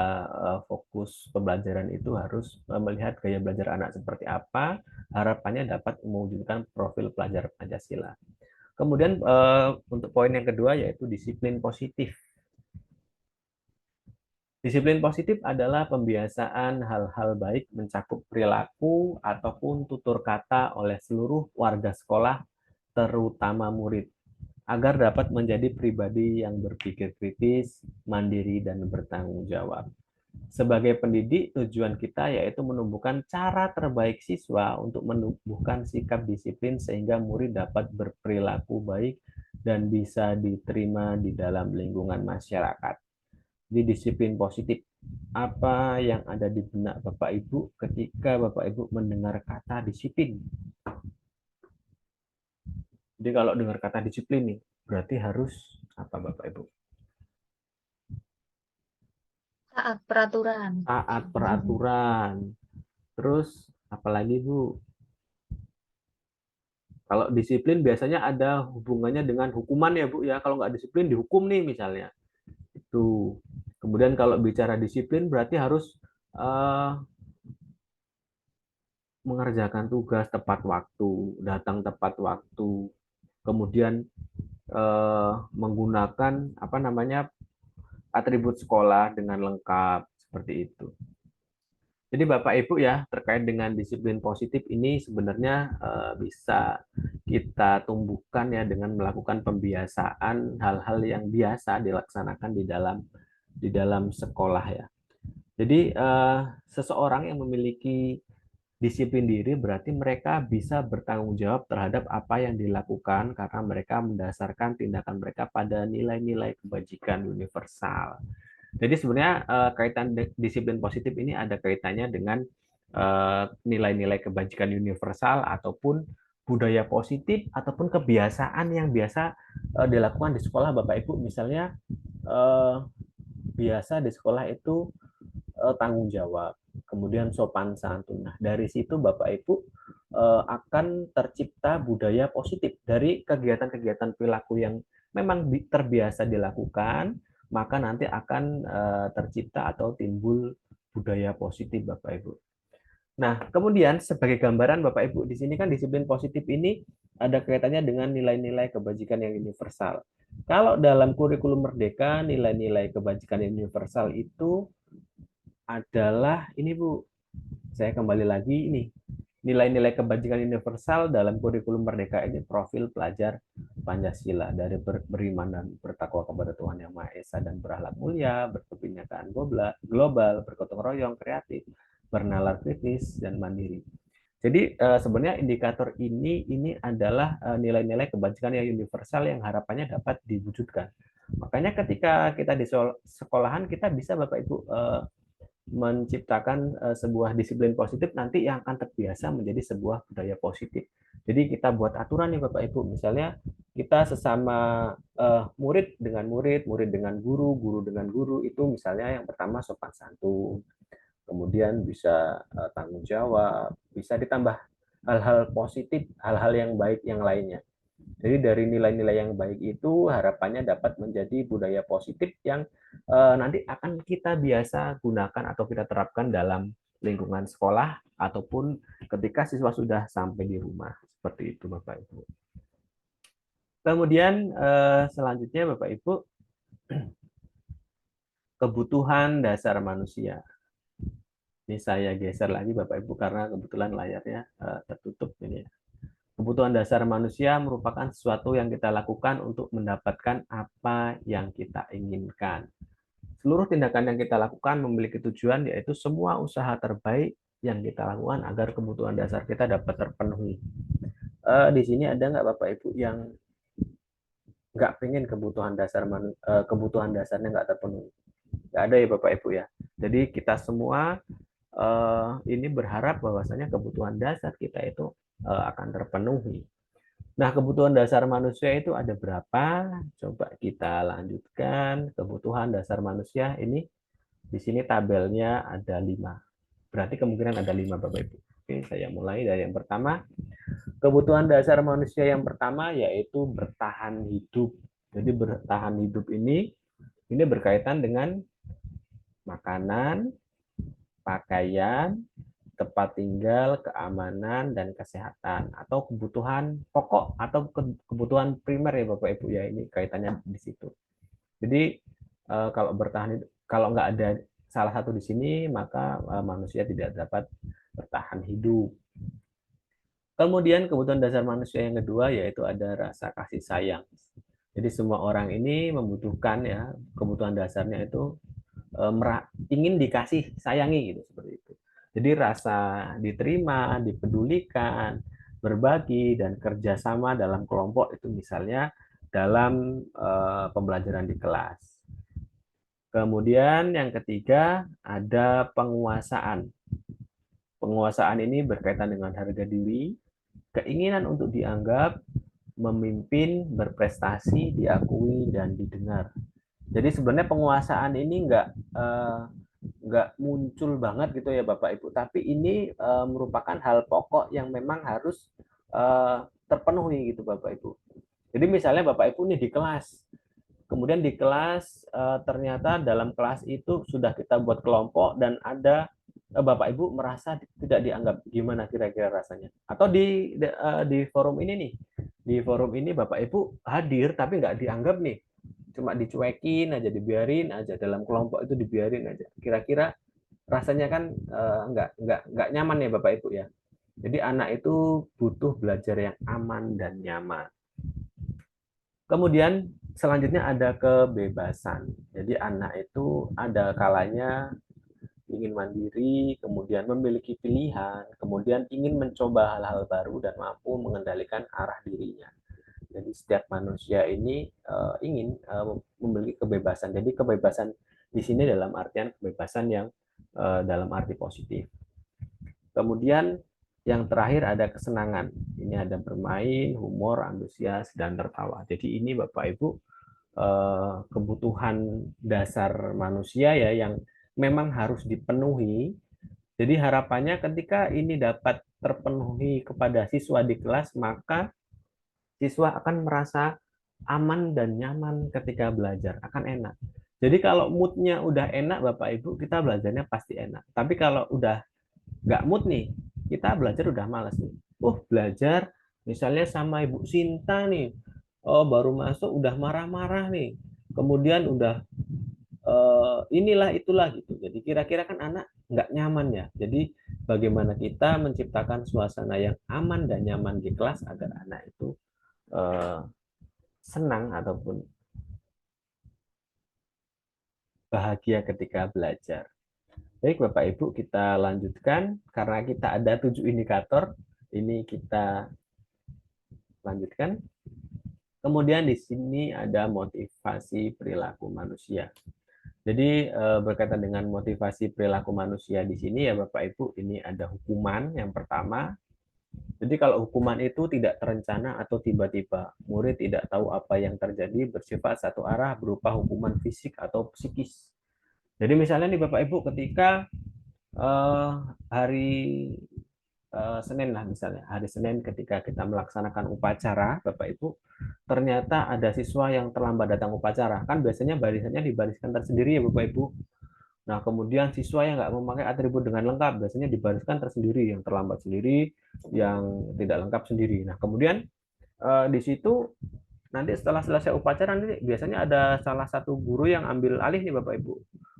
Speaker 1: fokus pembelajaran itu harus melihat gaya belajar anak seperti apa, harapannya dapat mewujudkan profil pelajar Pancasila. Kemudian untuk poin yang kedua yaitu disiplin positif. Disiplin positif adalah pembiasaan hal-hal baik mencakup perilaku ataupun tutur kata oleh seluruh warga sekolah, terutama murid, agar dapat menjadi pribadi yang berpikir kritis, mandiri, dan bertanggung jawab. Sebagai pendidik, tujuan kita yaitu menumbuhkan cara terbaik siswa untuk menumbuhkan sikap disiplin sehingga murid dapat berperilaku baik dan bisa diterima di dalam lingkungan masyarakat. Di disiplin positif, apa yang ada di benak Bapak Ibu ketika Bapak Ibu mendengar kata disiplin? Jadi kalau dengar kata disiplin nih, berarti harus apa Bapak Ibu?
Speaker 2: Taat peraturan.
Speaker 1: taat peraturan. Terus apalagi Bu? Kalau disiplin biasanya ada hubungannya dengan hukuman ya Bu ya. Kalau nggak disiplin dihukum nih misalnya. Itu. Kemudian kalau bicara disiplin berarti harus mengerjakan tugas tepat waktu, datang tepat waktu, kemudian menggunakan apa namanya atribut sekolah dengan lengkap seperti itu. Jadi Bapak Ibu ya, terkait dengan disiplin positif ini sebenarnya bisa kita tumbuhkan ya dengan melakukan pembiasaan hal-hal yang biasa dilaksanakan di dalam sekolah ya. Jadi seseorang yang memiliki disiplin diri berarti mereka bisa bertanggung jawab terhadap apa yang dilakukan karena mereka mendasarkan tindakan mereka pada nilai-nilai kebajikan universal. Jadi sebenarnya kaitan disiplin positif ini ada kaitannya dengan nilai-nilai kebajikan universal ataupun budaya positif ataupun kebiasaan yang biasa dilakukan di sekolah Bapak Ibu. Misalnya biasa di sekolah itu tanggung jawab, kemudian sopan santun. Nah, dari situ Bapak Ibu akan tercipta budaya positif dari kegiatan-kegiatan perilaku yang memang terbiasa dilakukan, maka nanti akan tercipta atau timbul budaya positif Bapak Ibu. Nah, kemudian sebagai gambaran Bapak Ibu, di sini kan disiplin positif ini ada kaitannya dengan nilai-nilai kebajikan yang universal. Kalau dalam kurikulum Merdeka, nilai-nilai kebajikan yang universal itu adalah ini Bu, saya kembali lagi ini. Nilai-nilai kebajikan universal dalam kurikulum Merdeka ini profil pelajar Pancasila dari beriman dan bertakwa kepada Tuhan Yang Maha Esa dan berakhlak mulia, berkebinekaan global, bergotong royong, kreatif, bernalar kritis dan mandiri. Jadi sebenarnya indikator ini adalah nilai-nilai kebajikan yang universal yang harapannya dapat diwujudkan. Makanya ketika kita di sekolahan kita bisa Bapak Ibu menciptakan sebuah disiplin positif nanti yang akan terbiasa menjadi sebuah budaya positif. Jadi kita buat aturan nih Bapak Ibu, misalnya kita sesama murid dengan murid, murid dengan guru, guru dengan guru, itu misalnya yang pertama sopan santun, kemudian bisa tanggung jawab, bisa ditambah hal-hal positif, hal-hal yang baik yang lainnya. Jadi dari nilai-nilai yang baik itu harapannya dapat menjadi budaya positif yang nanti akan kita biasa gunakan atau kita terapkan dalam lingkungan sekolah ataupun ketika siswa sudah sampai di rumah. Seperti itu Bapak Ibu. Kemudian selanjutnya Bapak Ibu, kebutuhan dasar manusia. Ini saya geser lagi Bapak Ibu karena kebetulan layarnya tertutup ini ya. Kebutuhan dasar manusia merupakan sesuatu yang kita lakukan untuk mendapatkan apa yang kita inginkan. Seluruh tindakan yang kita lakukan memiliki tujuan, yaitu semua usaha terbaik yang kita lakukan agar kebutuhan dasar kita dapat terpenuhi. Di sini ada nggak Bapak Ibu yang nggak pengen kebutuhan dasarnya nggak terpenuhi? Nggak ada ya Bapak Ibu ya. Jadi kita semua ini berharap bahwasanya kebutuhan dasar kita itu akan terpenuhi. Nah, kebutuhan dasar manusia itu ada berapa? Coba kita lanjutkan. Kebutuhan dasar manusia ini di sini tabelnya ada 5. Berarti kemungkinan ada 5 Bapak Ibu. Oke, saya mulai dari yang pertama. Kebutuhan dasar manusia yang pertama yaitu bertahan hidup. Jadi bertahan hidup ini berkaitan dengan makanan, pakaian, tempat tinggal, keamanan, dan kesehatan, atau kebutuhan pokok atau kebutuhan primer ya Bapak Ibu ya, ini kaitannya di situ. Jadi kalau bertahan, kalau nggak ada salah satu di sini, maka manusia tidak dapat bertahan hidup. Kemudian kebutuhan dasar manusia yang kedua yaitu ada rasa kasih sayang. Jadi semua orang ini membutuhkan ya, kebutuhan dasarnya itu ingin dikasih sayangi gitu, seperti itu. Jadi rasa diterima, dipedulikan, berbagi, dan kerjasama dalam kelompok itu misalnya dalam pembelajaran di kelas. Kemudian yang ketiga ada penguasaan. Penguasaan ini berkaitan dengan harga diri, keinginan untuk dianggap, memimpin, berprestasi, diakui, dan didengar. Jadi sebenarnya penguasaan ini nggak muncul banget gitu ya Bapak Ibu, tapi ini merupakan hal pokok yang memang harus terpenuhi gitu Bapak Ibu. Jadi misalnya Bapak Ibu nih di kelas, kemudian di kelas ternyata dalam kelas itu sudah kita buat kelompok dan ada Bapak Ibu merasa tidak dianggap, gimana kira-kira rasanya? Atau di forum ini nih, di forum ini Bapak Ibu hadir tapi nggak dianggap nih, cuma dicuekin aja, dibiarin aja, dalam kelompok itu dibiarin aja. Kira-kira rasanya kan nggak nyaman ya Bapak Ibu ya. Jadi anak itu butuh belajar yang aman dan nyaman. Kemudian selanjutnya ada kebebasan. Jadi anak itu ada kalanya ingin mandiri, kemudian memiliki pilihan, kemudian ingin mencoba hal-hal baru dan mampu mengendalikan arah dirinya. Jadi setiap manusia ini ingin memiliki kebebasan. Jadi kebebasan di sini dalam artian kebebasan yang dalam arti positif. Kemudian yang terakhir ada kesenangan. Ini ada bermain, humor, antusias, dan tertawa. Jadi ini Bapak Ibu kebutuhan dasar manusia ya yang memang harus dipenuhi. Jadi harapannya ketika ini dapat terpenuhi kepada siswa di kelas, maka siswa akan merasa aman dan nyaman ketika belajar, akan enak. Jadi kalau moodnya udah enak Bapak Ibu, kita belajarnya pasti enak. Tapi kalau udah nggak mood nih, kita belajar udah malas nih. Belajar misalnya sama Ibu Sinta nih, baru masuk udah marah-marah nih, kemudian udah inilah itulah gitu. Jadi kira-kira kan anak nggak nyaman ya. Jadi bagaimana kita menciptakan suasana yang aman dan nyaman di kelas agar anak itu senang ataupun bahagia ketika belajar. Baik Bapak Ibu, kita lanjutkan karena kita ada 7 indikator. Ini kita lanjutkan. Kemudian di sini ada motivasi perilaku manusia. Jadi berkaitan dengan motivasi perilaku manusia di sini ya Bapak Ibu, ini ada hukuman yang pertama. Jadi kalau hukuman itu tidak terencana atau tiba-tiba, murid tidak tahu apa yang terjadi, bersifat satu arah berupa hukuman fisik atau psikis. Jadi misalnya nih Bapak Ibu ketika hari Senin lah misalnya, hari Senin ketika kita melaksanakan upacara, Bapak Ibu, ternyata ada siswa yang terlambat datang upacara. Kan biasanya barisannya dibariskan tersendiri ya Bapak Ibu. Nah, kemudian siswa yang nggak memakai atribut dengan lengkap, biasanya dibariskan tersendiri, yang terlambat sendiri, yang tidak lengkap sendiri. Nah, kemudian di situ nanti setelah selesai upacara nanti biasanya ada salah satu guru yang ambil alih nih Bapak Ibu.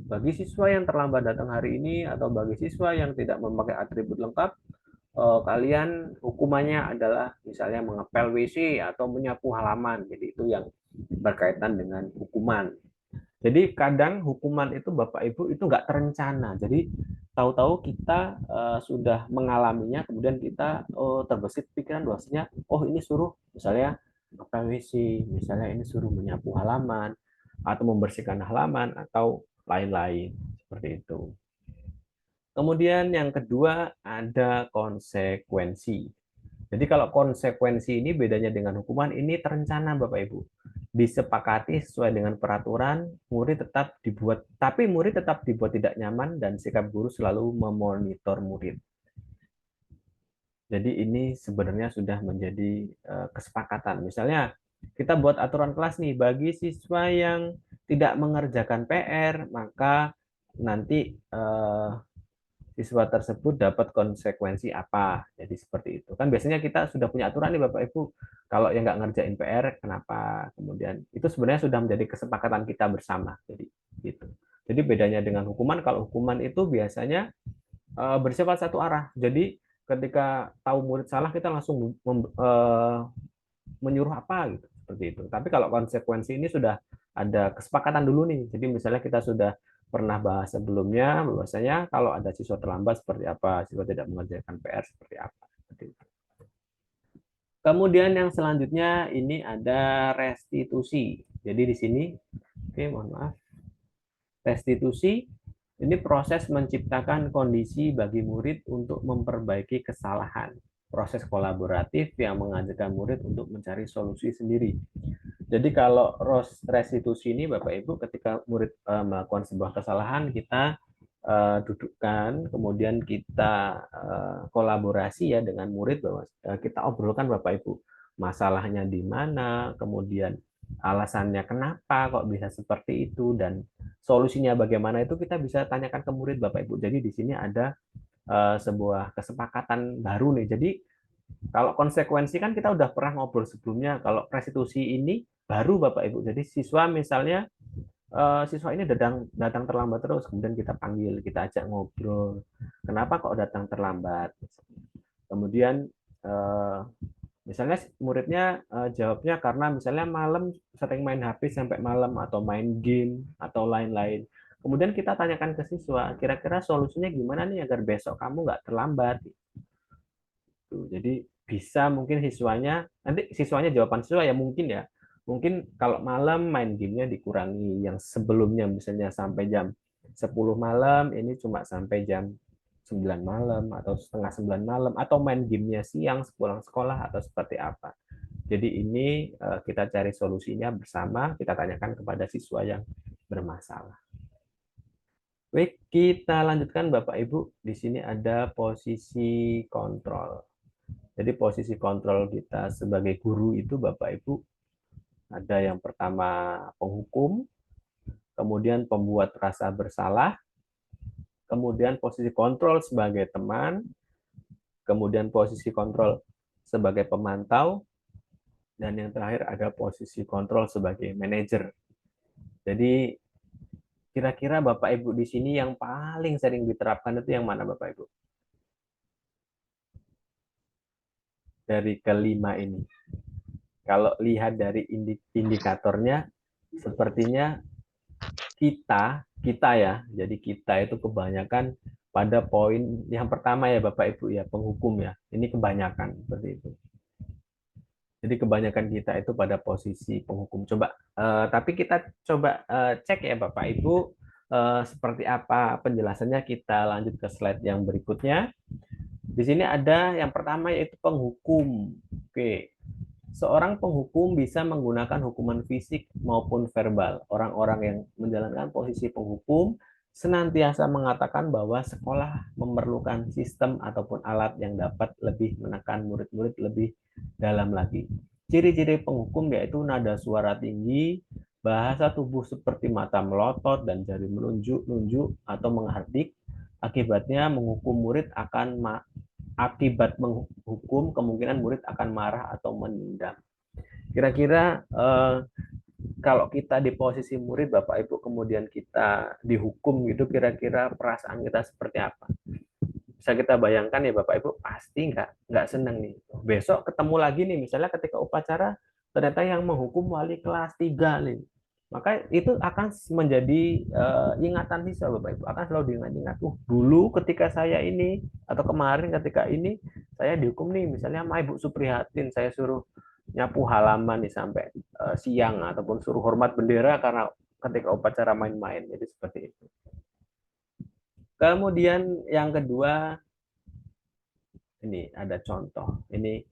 Speaker 1: Bagi siswa yang terlambat datang hari ini atau bagi siswa yang tidak memakai atribut lengkap, kalian hukumannya adalah misalnya mengepel WC atau menyapu halaman. Jadi itu yang berkaitan dengan hukuman. Jadi kadang hukuman itu Bapak Ibu itu nggak terencana. Jadi tahu-tahu kita sudah mengalaminya, kemudian kita terbesit pikiran bahwasanya ini suruh misalnya ngepel WC, misalnya ini suruh menyapu halaman atau membersihkan halaman atau lain-lain seperti itu. Kemudian yang kedua ada konsekuensi. Jadi kalau konsekuensi ini bedanya dengan hukuman, ini terencana Bapak Ibu. Disepakati sesuai dengan peraturan, murid tetap dibuat tidak nyaman dan sikap guru selalu memonitor murid. Jadi ini sebenarnya sudah menjadi kesepakatan. Misalnya kita buat aturan kelas nih, bagi siswa yang tidak mengerjakan PR, maka nanti siswa tersebut dapat konsekuensi apa. Jadi seperti itu. Kan biasanya kita sudah punya aturan nih Bapak Ibu. Kalau yang nggak ngerjain PR, kenapa? Kemudian itu sebenarnya sudah menjadi kesepakatan kita bersama. Jadi gitu. Jadi bedanya dengan hukuman, kalau hukuman itu biasanya bersifat satu arah. Jadi ketika tahu murid salah, kita langsung menyuruh apa gitu. Seperti itu. Tapi kalau konsekuensi ini sudah ada kesepakatan dulu nih. Jadi misalnya kita sudah pernah bahas sebelumnya bahwasanya kalau ada siswa terlambat seperti apa, siswa tidak mengerjakan PR seperti apa. Kemudian yang selanjutnya ini ada restitusi. Jadi di sini, mohon maaf, restitusi ini proses menciptakan kondisi bagi murid untuk memperbaiki kesalahan. Proses kolaboratif yang mengajarkan murid untuk mencari solusi sendiri. Jadi kalau restitusi ini Bapak Ibu ketika murid melakukan sebuah kesalahan, kita dudukkan, kemudian kita kolaborasi ya dengan murid bahwa kita obrolkan Bapak Ibu masalahnya di mana, kemudian alasannya kenapa kok bisa seperti itu dan solusinya bagaimana itu kita bisa tanyakan ke murid Bapak Ibu. Jadi di sini ada sebuah kesepakatan baru nih. Jadi kalau konsekuensi kan kita udah pernah ngobrol sebelumnya. Kalau restitusi ini baru Bapak Ibu. Jadi siswa misalnya siswa ini datang terlambat terus, kemudian kita panggil, kita ajak ngobrol, kenapa kok datang terlambat. Kemudian misalnya muridnya jawabnya karena misalnya malam sering main HP sampai malam atau main game atau lain-lain. Kemudian kita tanyakan ke siswa, kira-kira solusinya gimana nih agar besok kamu nggak terlambat. Jadi bisa mungkin nanti siswanya jawaban siswa ya mungkin kalau malam main gamenya dikurangi, yang sebelumnya misalnya sampai jam 10 malam, ini cuma sampai jam 9 malam atau setengah 9 malam, atau main gamenya siang sepulang sekolah atau seperti apa. Jadi ini kita cari solusinya bersama, kita tanyakan kepada siswa yang bermasalah. Baik, kita lanjutkan Bapak Ibu. Di sini ada posisi kontrol. Jadi posisi kontrol kita sebagai guru itu Bapak Ibu, ada yang pertama penghukum, kemudian pembuat rasa bersalah, kemudian posisi kontrol sebagai teman, kemudian posisi kontrol sebagai pemantau, dan yang terakhir ada posisi kontrol sebagai manajer. Jadi kira-kira Bapak Ibu di sini yang paling sering diterapkan itu yang mana Bapak Ibu? Dari kelima ini. Kalau lihat dari indikatornya, sepertinya kita ya. Jadi kita itu kebanyakan pada poin yang pertama ya Bapak Ibu ya, penghukum ya. Ini kebanyakan seperti itu. Jadi kebanyakan kita itu pada posisi penghukum. Tapi kita coba cek ya Bapak Ibu seperti apa penjelasannya. Kita lanjut ke slide yang berikutnya. Di sini ada yang pertama yaitu penghukum. Oke. Seorang penghukum bisa menggunakan hukuman fisik maupun verbal. Orang-orang yang menjalankan posisi penghukum senantiasa mengatakan bahwa sekolah memerlukan sistem ataupun alat yang dapat lebih menekan murid-murid lebih dalam lagi. Ciri-ciri penghukum yaitu nada suara tinggi, bahasa tubuh seperti mata melotot dan jari menunjuk atau menghardik. Akibat menghukum, kemungkinan murid akan marah atau menendang. Kira-kira kalau kita di posisi murid Bapak Ibu kemudian kita dihukum gitu, kira-kira perasaan kita seperti apa? Bisa kita bayangkan ya Bapak Ibu, pasti nggak senang nih. Besok ketemu lagi nih, misalnya ketika upacara ternyata yang menghukum wali kelas 3 nih. Maka itu akan menjadi ingatan siswa Bapak Ibu, akan selalu diingat-ingat. Dulu ketika saya ini atau kemarin ketika ini saya dihukum nih, misalnya sama Ibu Suprihatin, saya suruh nyapu halaman nih sampai siang ataupun suruh hormat bendera karena ketika upacara main-main. Jadi seperti itu. Kemudian yang kedua, ini ada contoh. Ini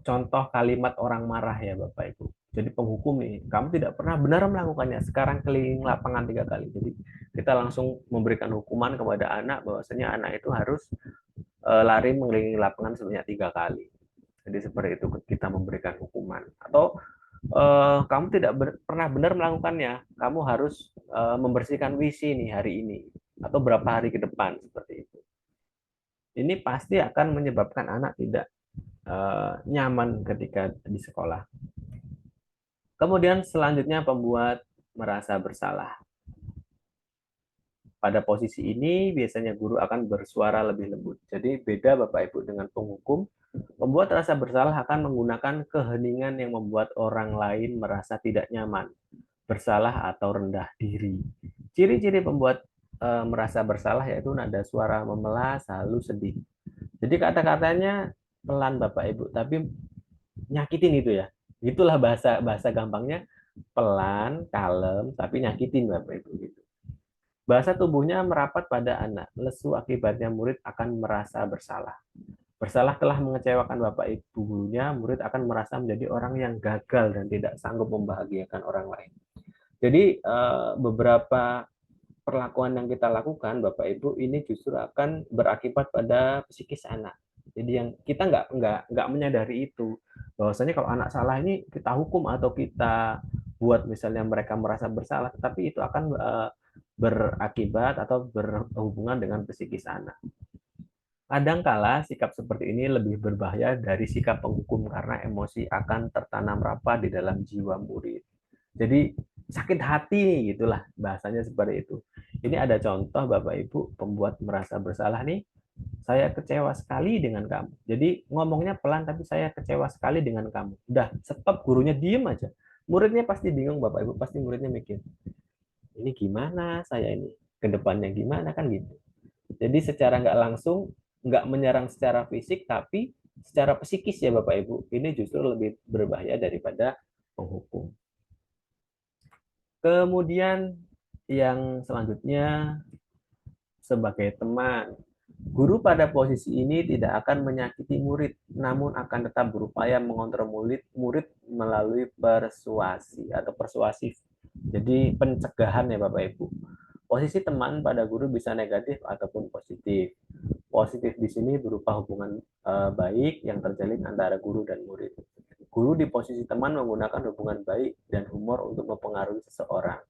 Speaker 1: contoh kalimat orang marah ya Bapak Ibu. Jadi penghukum nih, kamu tidak pernah benar melakukannya, sekarang keliling lapangan 3 kali. Jadi kita langsung memberikan hukuman kepada anak, bahwasanya anak itu harus lari mengelilingi lapangan sebanyak 3 kali. Jadi seperti itu kita memberikan hukuman. Atau kamu tidak pernah benar melakukannya, kamu harus membersihkan WC nih hari ini, atau berapa hari ke depan, seperti itu. Ini pasti akan menyebabkan anak tidak nyaman ketika di sekolah. Kemudian selanjutnya pembuat merasa bersalah. Pada posisi ini biasanya guru akan bersuara lebih lembut. Jadi beda Bapak Ibu dengan penghukum. Pembuat rasa bersalah akan menggunakan keheningan yang membuat orang lain merasa tidak nyaman, bersalah atau rendah diri. Ciri-ciri pembuat merasa bersalah yaitu nada suara memelas, halus, sedih. Jadi kata-katanya pelan Bapak Ibu, tapi nyakitin itu ya. Itulah bahasa gampangnya, pelan, kalem, tapi nyakitin Bapak Ibu gitu. Bahasa tubuhnya merapat pada anak, lesu, akibatnya murid akan merasa bersalah. Bersalah telah mengecewakan Bapak Ibu gurunya, murid akan merasa menjadi orang yang gagal dan tidak sanggup membahagiakan orang lain. Jadi beberapa perlakuan yang kita lakukan, Bapak Ibu, ini justru akan berakibat pada psikis anak. Jadi yang kita nggak menyadari itu, bahwasanya kalau anak salah ini kita hukum atau kita buat misalnya mereka merasa bersalah, tetapi itu akan berakibat atau berhubungan dengan psikis anak. Kadangkala sikap seperti ini lebih berbahaya dari sikap penghukum karena emosi akan tertanam rapat di dalam jiwa murid. Jadi sakit hati nih, gitulah bahasanya seperti itu. Ini ada contoh Bapak Ibu, pembuat merasa bersalah nih, saya kecewa sekali dengan kamu. Jadi ngomongnya pelan tapi saya kecewa sekali dengan kamu. Udah, stop, gurunya diem aja. Muridnya pasti bingung Bapak Ibu, pasti muridnya mikir, ini gimana saya ini, ke depannya gimana kan gitu. Jadi secara nggak langsung, nggak menyerang secara fisik, tapi secara psikis ya Bapak Ibu, ini justru lebih berbahaya daripada penghukum. Kemudian yang selanjutnya, sebagai teman, guru pada posisi ini tidak akan menyakiti murid, namun akan tetap berupaya mengontrol murid melalui persuasi atau persuasif. Jadi pencegahan ya Bapak Ibu. Posisi teman pada guru bisa negatif ataupun positif. Positif di sini berupa hubungan baik yang terjalin antara guru dan murid. Guru di posisi teman menggunakan hubungan baik dan humor untuk mempengaruhi seseorang.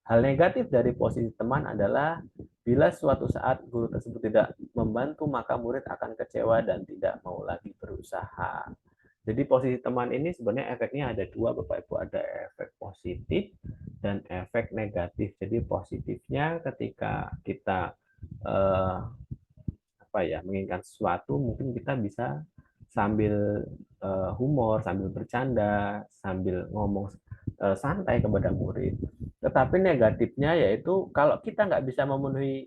Speaker 1: Hal negatif dari posisi teman adalah bila suatu saat guru tersebut tidak membantu, maka murid akan kecewa dan tidak mau lagi berusaha. Jadi posisi teman ini sebenarnya efeknya ada dua Bapak Ibu, ada efek positif dan efek negatif. Jadi positifnya ketika kita menginginkan sesuatu, mungkin kita bisa sambil humor, sambil bercanda, sambil ngomong santai kepada murid. Tetapi negatifnya yaitu kalau kita nggak bisa memenuhi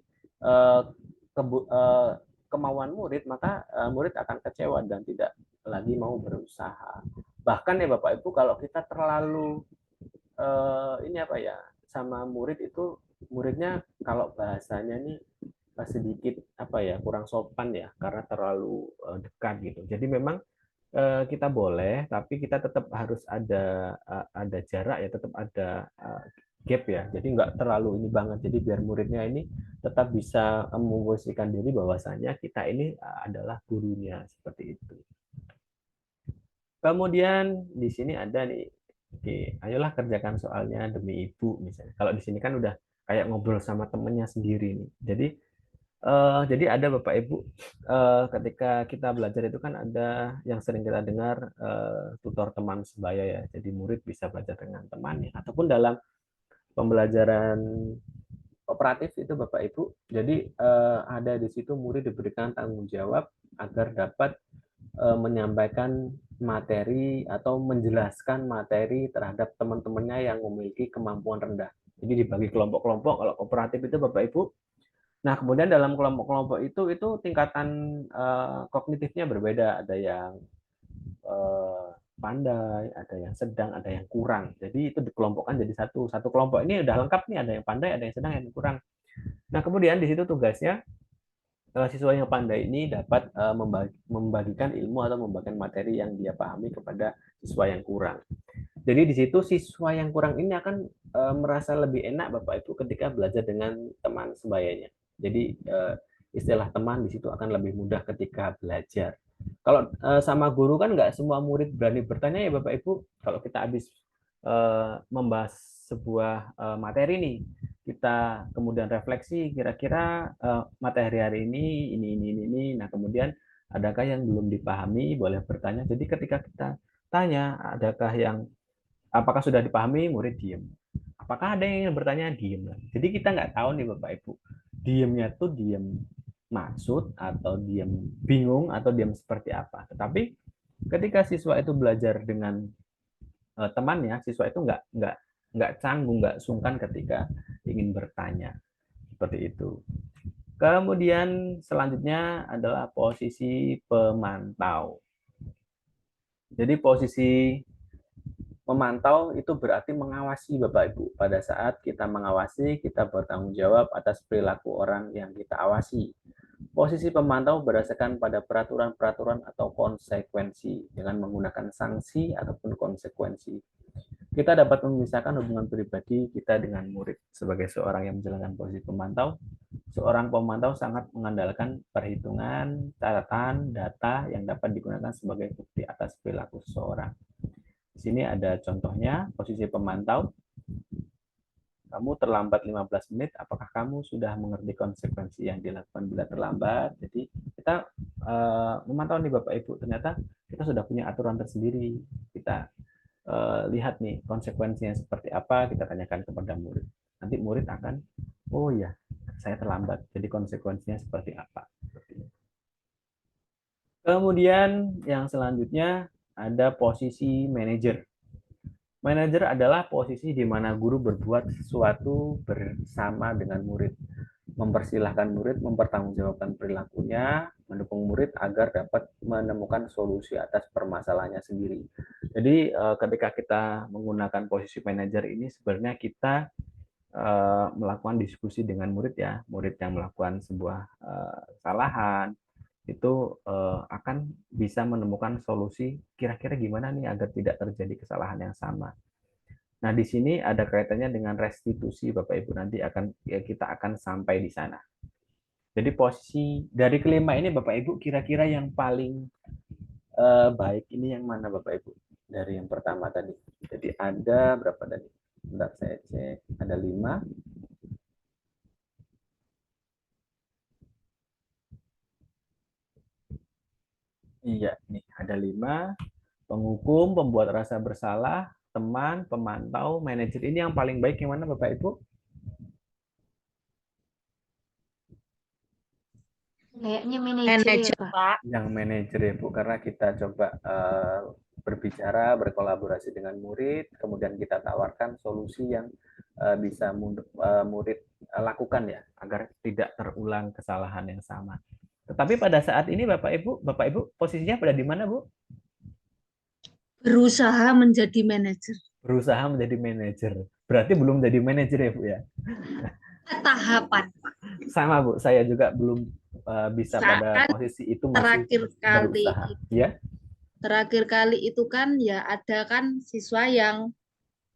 Speaker 1: kemauan murid, maka murid akan kecewa dan tidak lagi mau berusaha. Bahkan ya Bapak Ibu, kalau kita terlalu sama murid itu, muridnya kalau bahasanya nih sedikit kurang sopan ya, karena terlalu dekat gitu. Jadi memang kita boleh, tapi kita tetap harus ada jarak ya, tetap ada gap ya. Jadi nggak terlalu ini banget. Jadi biar muridnya ini tetap bisa memposisikan diri bahwasanya kita ini adalah gurunya, seperti itu. Kemudian di sini ada nih, oke, ayolah kerjakan soalnya demi ibu misalnya. Kalau di sini kan udah kayak ngobrol sama temennya sendiri nih. Jadi ada Bapak Ibu, ketika kita belajar itu kan ada yang sering kita dengar tutor teman sebaya ya. Jadi murid bisa belajar dengan temannya, ataupun dalam pembelajaran kooperatif itu Bapak Ibu. Jadi ada di situ murid diberikan tanggung jawab agar dapat menyampaikan materi atau menjelaskan materi terhadap teman-temannya yang memiliki kemampuan rendah. Jadi dibagi kelompok-kelompok kalau kooperatif itu Bapak Ibu. Nah, kemudian dalam kelompok-kelompok itu tingkatan kognitifnya berbeda. Ada yang pandai, ada yang sedang, ada yang kurang. Jadi itu dikelompokkan jadi satu kelompok ini udah lengkap nih, ada yang pandai, ada yang sedang, ada yang kurang. Nah, kemudian di situ tugasnya siswa yang pandai ini dapat membagikan ilmu atau membagikan materi yang dia pahami kepada siswa yang kurang. Jadi di situ siswa yang kurang ini akan merasa lebih enak Bapak Ibu ketika belajar dengan teman sebayanya. Jadi istilah teman di situ akan lebih mudah ketika belajar. Kalau sama guru kan nggak semua murid berani bertanya ya Bapak Ibu. Kalau kita habis membahas sebuah materi nih, kita kemudian refleksi kira-kira materi hari ini. Nah, kemudian adakah yang belum dipahami, boleh bertanya. Jadi ketika kita tanya apakah sudah dipahami, murid diem. Apakah ada yang ingin bertanya, diem. Jadi kita nggak tahu nih Bapak Ibu, diemnya tuh diem maksud atau diem bingung atau diem seperti apa. Tetapi ketika siswa itu belajar dengan temannya, siswa itu nggak canggung, nggak sungkan ketika ingin bertanya, seperti itu. Kemudian selanjutnya adalah posisi pemantau. Jadi posisi memantau itu berarti mengawasi Bapak Ibu. Pada saat kita mengawasi, kita bertanggung jawab atas perilaku orang yang kita awasi. Posisi pemantau berdasarkan pada peraturan-peraturan atau konsekuensi dengan menggunakan sanksi ataupun konsekuensi. Kita dapat memisahkan hubungan pribadi kita dengan murid. Sebagai seorang yang menjalankan posisi pemantau, seorang pemantau sangat mengandalkan perhitungan, catatan, data yang dapat digunakan sebagai bukti atas perilaku seseorang. Di sini ada contohnya, posisi pemantau. Kamu terlambat 15 menit, apakah kamu sudah mengerti konsekuensi yang dilakukan bila terlambat? Jadi kita memantau nih Bapak Ibu, ternyata kita sudah punya aturan tersendiri. Kita lihat nih konsekuensinya seperti apa, kita tanyakan kepada murid. Nanti murid akan, oh ya, saya terlambat, jadi konsekuensinya seperti apa. Kemudian yang selanjutnya ada posisi manajer. Manajer adalah posisi di mana guru berbuat sesuatu bersama dengan murid, mempersilahkan murid mempertanggungjawabkan perilakunya, mendukung murid agar dapat menemukan solusi atas permasalahannya sendiri. Jadi ketika kita menggunakan posisi manajer ini sebenarnya kita melakukan diskusi dengan murid ya, murid yang melakukan sebuah kesalahan itu akan bisa menemukan solusi kira-kira gimana nih agar tidak terjadi kesalahan yang sama. Nah, di sini ada kaitannya dengan restitusi Bapak Ibu, nanti kita akan sampai di sana. Jadi posisi dari kelima ini Bapak Ibu kira-kira yang paling baik ini yang mana Bapak Ibu? Dari yang pertama tadi. Jadi ada berapa tadi? Bentar saya cek, ada 5. Iya, nih ada 5. Penghukum, pembuat rasa bersalah, teman, pemantau, manajer. Ini yang paling baik yang mana Bapak Ibu?
Speaker 2: Kayaknya manajer ya,
Speaker 4: Manajer,
Speaker 2: Pak.
Speaker 4: Pak.
Speaker 1: Yang manajer ya Bu, karena kita coba berbicara, berkolaborasi dengan murid, kemudian kita tawarkan solusi yang bisa murid lakukan ya, agar tidak terulang kesalahan yang sama. Tetapi pada saat ini Bapak Ibu posisinya pada di mana Bu?
Speaker 5: Berusaha menjadi manajer.
Speaker 1: Berusaha menjadi manajer. Berarti belum jadi manajer ya Bu ya?
Speaker 5: Tahapan.
Speaker 1: Sama Bu, saya juga belum bisa pada
Speaker 5: Kan
Speaker 1: posisi itu masih
Speaker 5: terakhir kali
Speaker 1: berusaha. Ya?
Speaker 5: terakhir kali itu kan ya ada kan siswa yang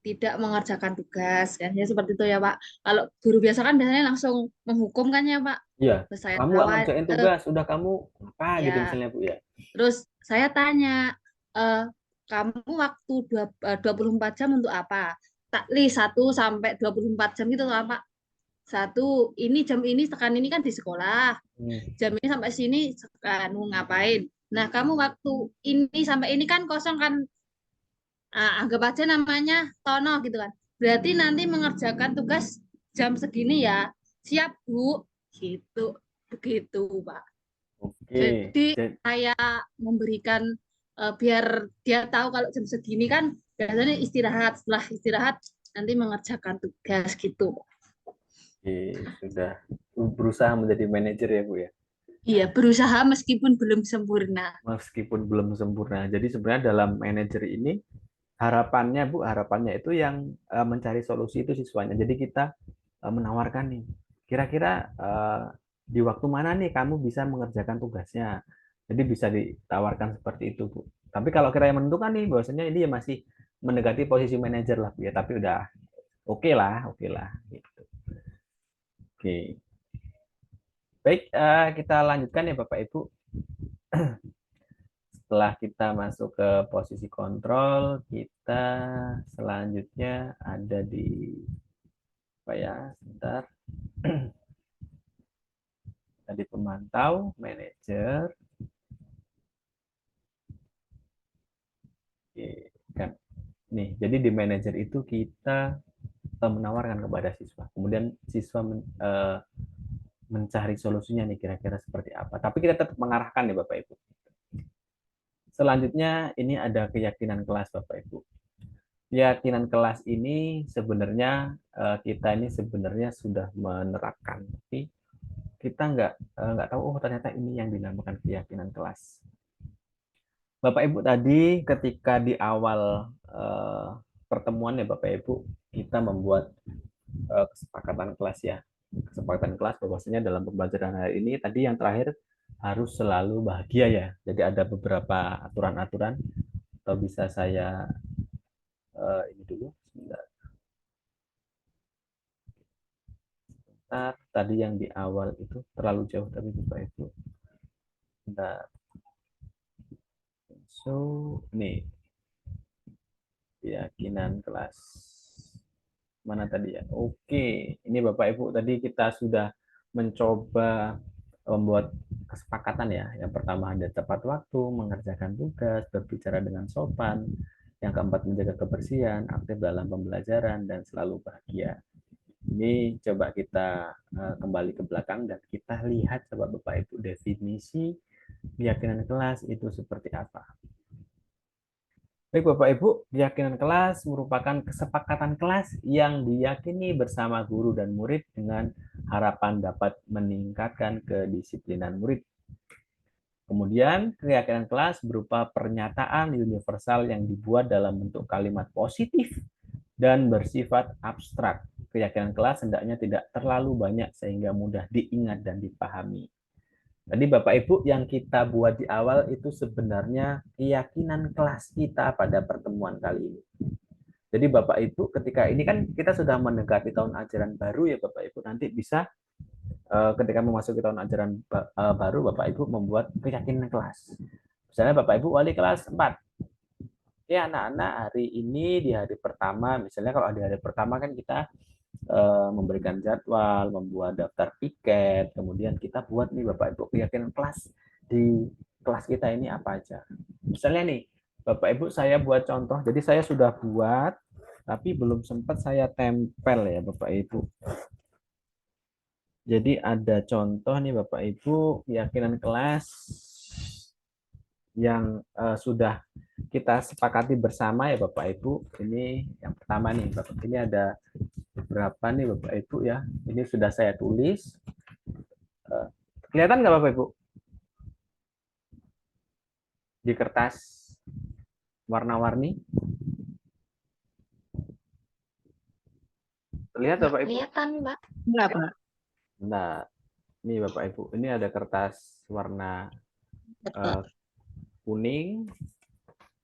Speaker 5: tidak mengerjakan tugas kan ya seperti itu ya Pak. Kalau guru biasa kan biasanya langsung menghukum kan ya Pak.
Speaker 1: Iya.
Speaker 5: Terus saya
Speaker 1: Kamu nggak ngerjain tugas, udah kamu apa gitu
Speaker 5: ya.
Speaker 1: misalnya Bu ya?
Speaker 5: Terus saya tanya, kamu waktu 24 jam untuk apa? Tak list 1 sampai 24 jam gitu lah Pak. 1, ini jam ini tekan ini kan di sekolah. Jam ini sampai sini ngapain? Nah, kamu waktu ini sampai ini kan kosong kan. Anggap aja namanya Tono gitu kan. Berarti nanti mengerjakan tugas jam segini ya. Siap, Bu. Gitu. Begitu, Pak.
Speaker 1: Oke.
Speaker 5: Jadi saya memberikan biar dia tahu kalau jam segini kan biasanya istirahat. Setelah istirahat nanti mengerjakan tugas gitu.
Speaker 1: Oke, sudah berusaha menjadi manajer ya Bu ya?
Speaker 5: Iya, berusaha meskipun belum sempurna.
Speaker 1: Meskipun belum sempurna. Jadi sebenarnya dalam manajer ini harapannya Bu, harapannya itu yang mencari solusi itu siswanya. Jadi kita menawarkan nih, kira-kira di waktu mana nih kamu bisa mengerjakan tugasnya. Jadi bisa ditawarkan seperti itu Bu. Tapi kalau kira yang menentukan nih, bahwasanya ini ya masih mendekati posisi manajer lah Bu ya. Tapi udah oke lah gitu. Oke. Baik, kita lanjutkan ya Bapak Ibu. Setelah kita masuk ke posisi kontrol, kita selanjutnya ada di apa ya? Sebentar. Tadi pemantau, manajer. Oke, kan. Nih, jadi di manajer itu kita menawarkan kepada siswa. Kemudian siswa mencari solusinya nih kira-kira seperti apa. Tapi kita tetap mengarahkan nih Bapak Ibu. Selanjutnya ini ada keyakinan kelas Bapak Ibu. Keyakinan kelas ini sebenarnya kita ini sebenarnya sudah menerapkan, tapi kita nggak tahu oh ternyata ini yang dinamakan keyakinan kelas. Bapak Ibu tadi ketika di awal pertemuan ya Bapak Ibu kita membuat kesepakatan kelas ya. Kesepakatan kelas bahwasanya dalam pembelajaran hari ini tadi yang terakhir harus selalu bahagia ya. Jadi ada beberapa aturan-aturan atau bisa saya ini dulu. Sebentar. Tadi yang di awal itu terlalu jauh tapi Bapak Ibu. Sebentar. So, nih keyakinan kelas. Mana tadi ya? Oke, ini Bapak Ibu tadi kita sudah mencoba membuat kesepakatan ya. Yang pertama ada tepat waktu, mengerjakan tugas, berbicara dengan sopan. Yang keempat menjaga kebersihan, aktif dalam pembelajaran, dan selalu bahagia. Ini coba kita kembali ke belakang dan kita lihat coba Bapak Ibu definisi keyakinan kelas itu seperti apa. Baik Bapak Ibu, keyakinan kelas merupakan kesepakatan kelas yang diyakini bersama guru dan murid dengan harapan dapat meningkatkan kedisiplinan murid. Kemudian, keyakinan kelas berupa pernyataan universal yang dibuat dalam bentuk kalimat positif dan bersifat abstrak. Keyakinan kelas hendaknya tidak terlalu banyak sehingga mudah diingat dan dipahami. Tadi Bapak Ibu yang kita buat di awal itu sebenarnya keyakinan kelas kita pada pertemuan kali ini. Jadi Bapak Ibu ketika ini kan kita sudah mendekati tahun ajaran baru ya Bapak Ibu, nanti bisa ketika memasuki tahun ajaran baru Bapak Ibu membuat keyakinan kelas. Misalnya Bapak Ibu wali kelas 4. Ya anak-anak hari ini di hari pertama, misalnya kalau di hari pertama kan kita memberikan jadwal, membuat daftar piket, kemudian kita buat nih Bapak Ibu keyakinan kelas di kelas kita ini apa aja. Misalnya nih, Bapak Ibu saya buat contoh, jadi saya sudah buat, tapi belum sempat saya tempel ya Bapak Ibu. Jadi ada contoh nih Bapak Ibu keyakinan kelas yang sudah kita sepakati bersama ya Bapak Ibu. Ini yang pertama nih Bapak, ini ada berapa nih Bapak Ibu ya, ini sudah saya tulis. Kelihatan nggak Bapak Ibu di kertas warna-warni? Terlihat Bapak Ibu?
Speaker 2: Kelihatan, Mbak.
Speaker 3: Enggak, Pak.
Speaker 1: Nah, ini Bapak Ibu, ini ada kertas warna kuning,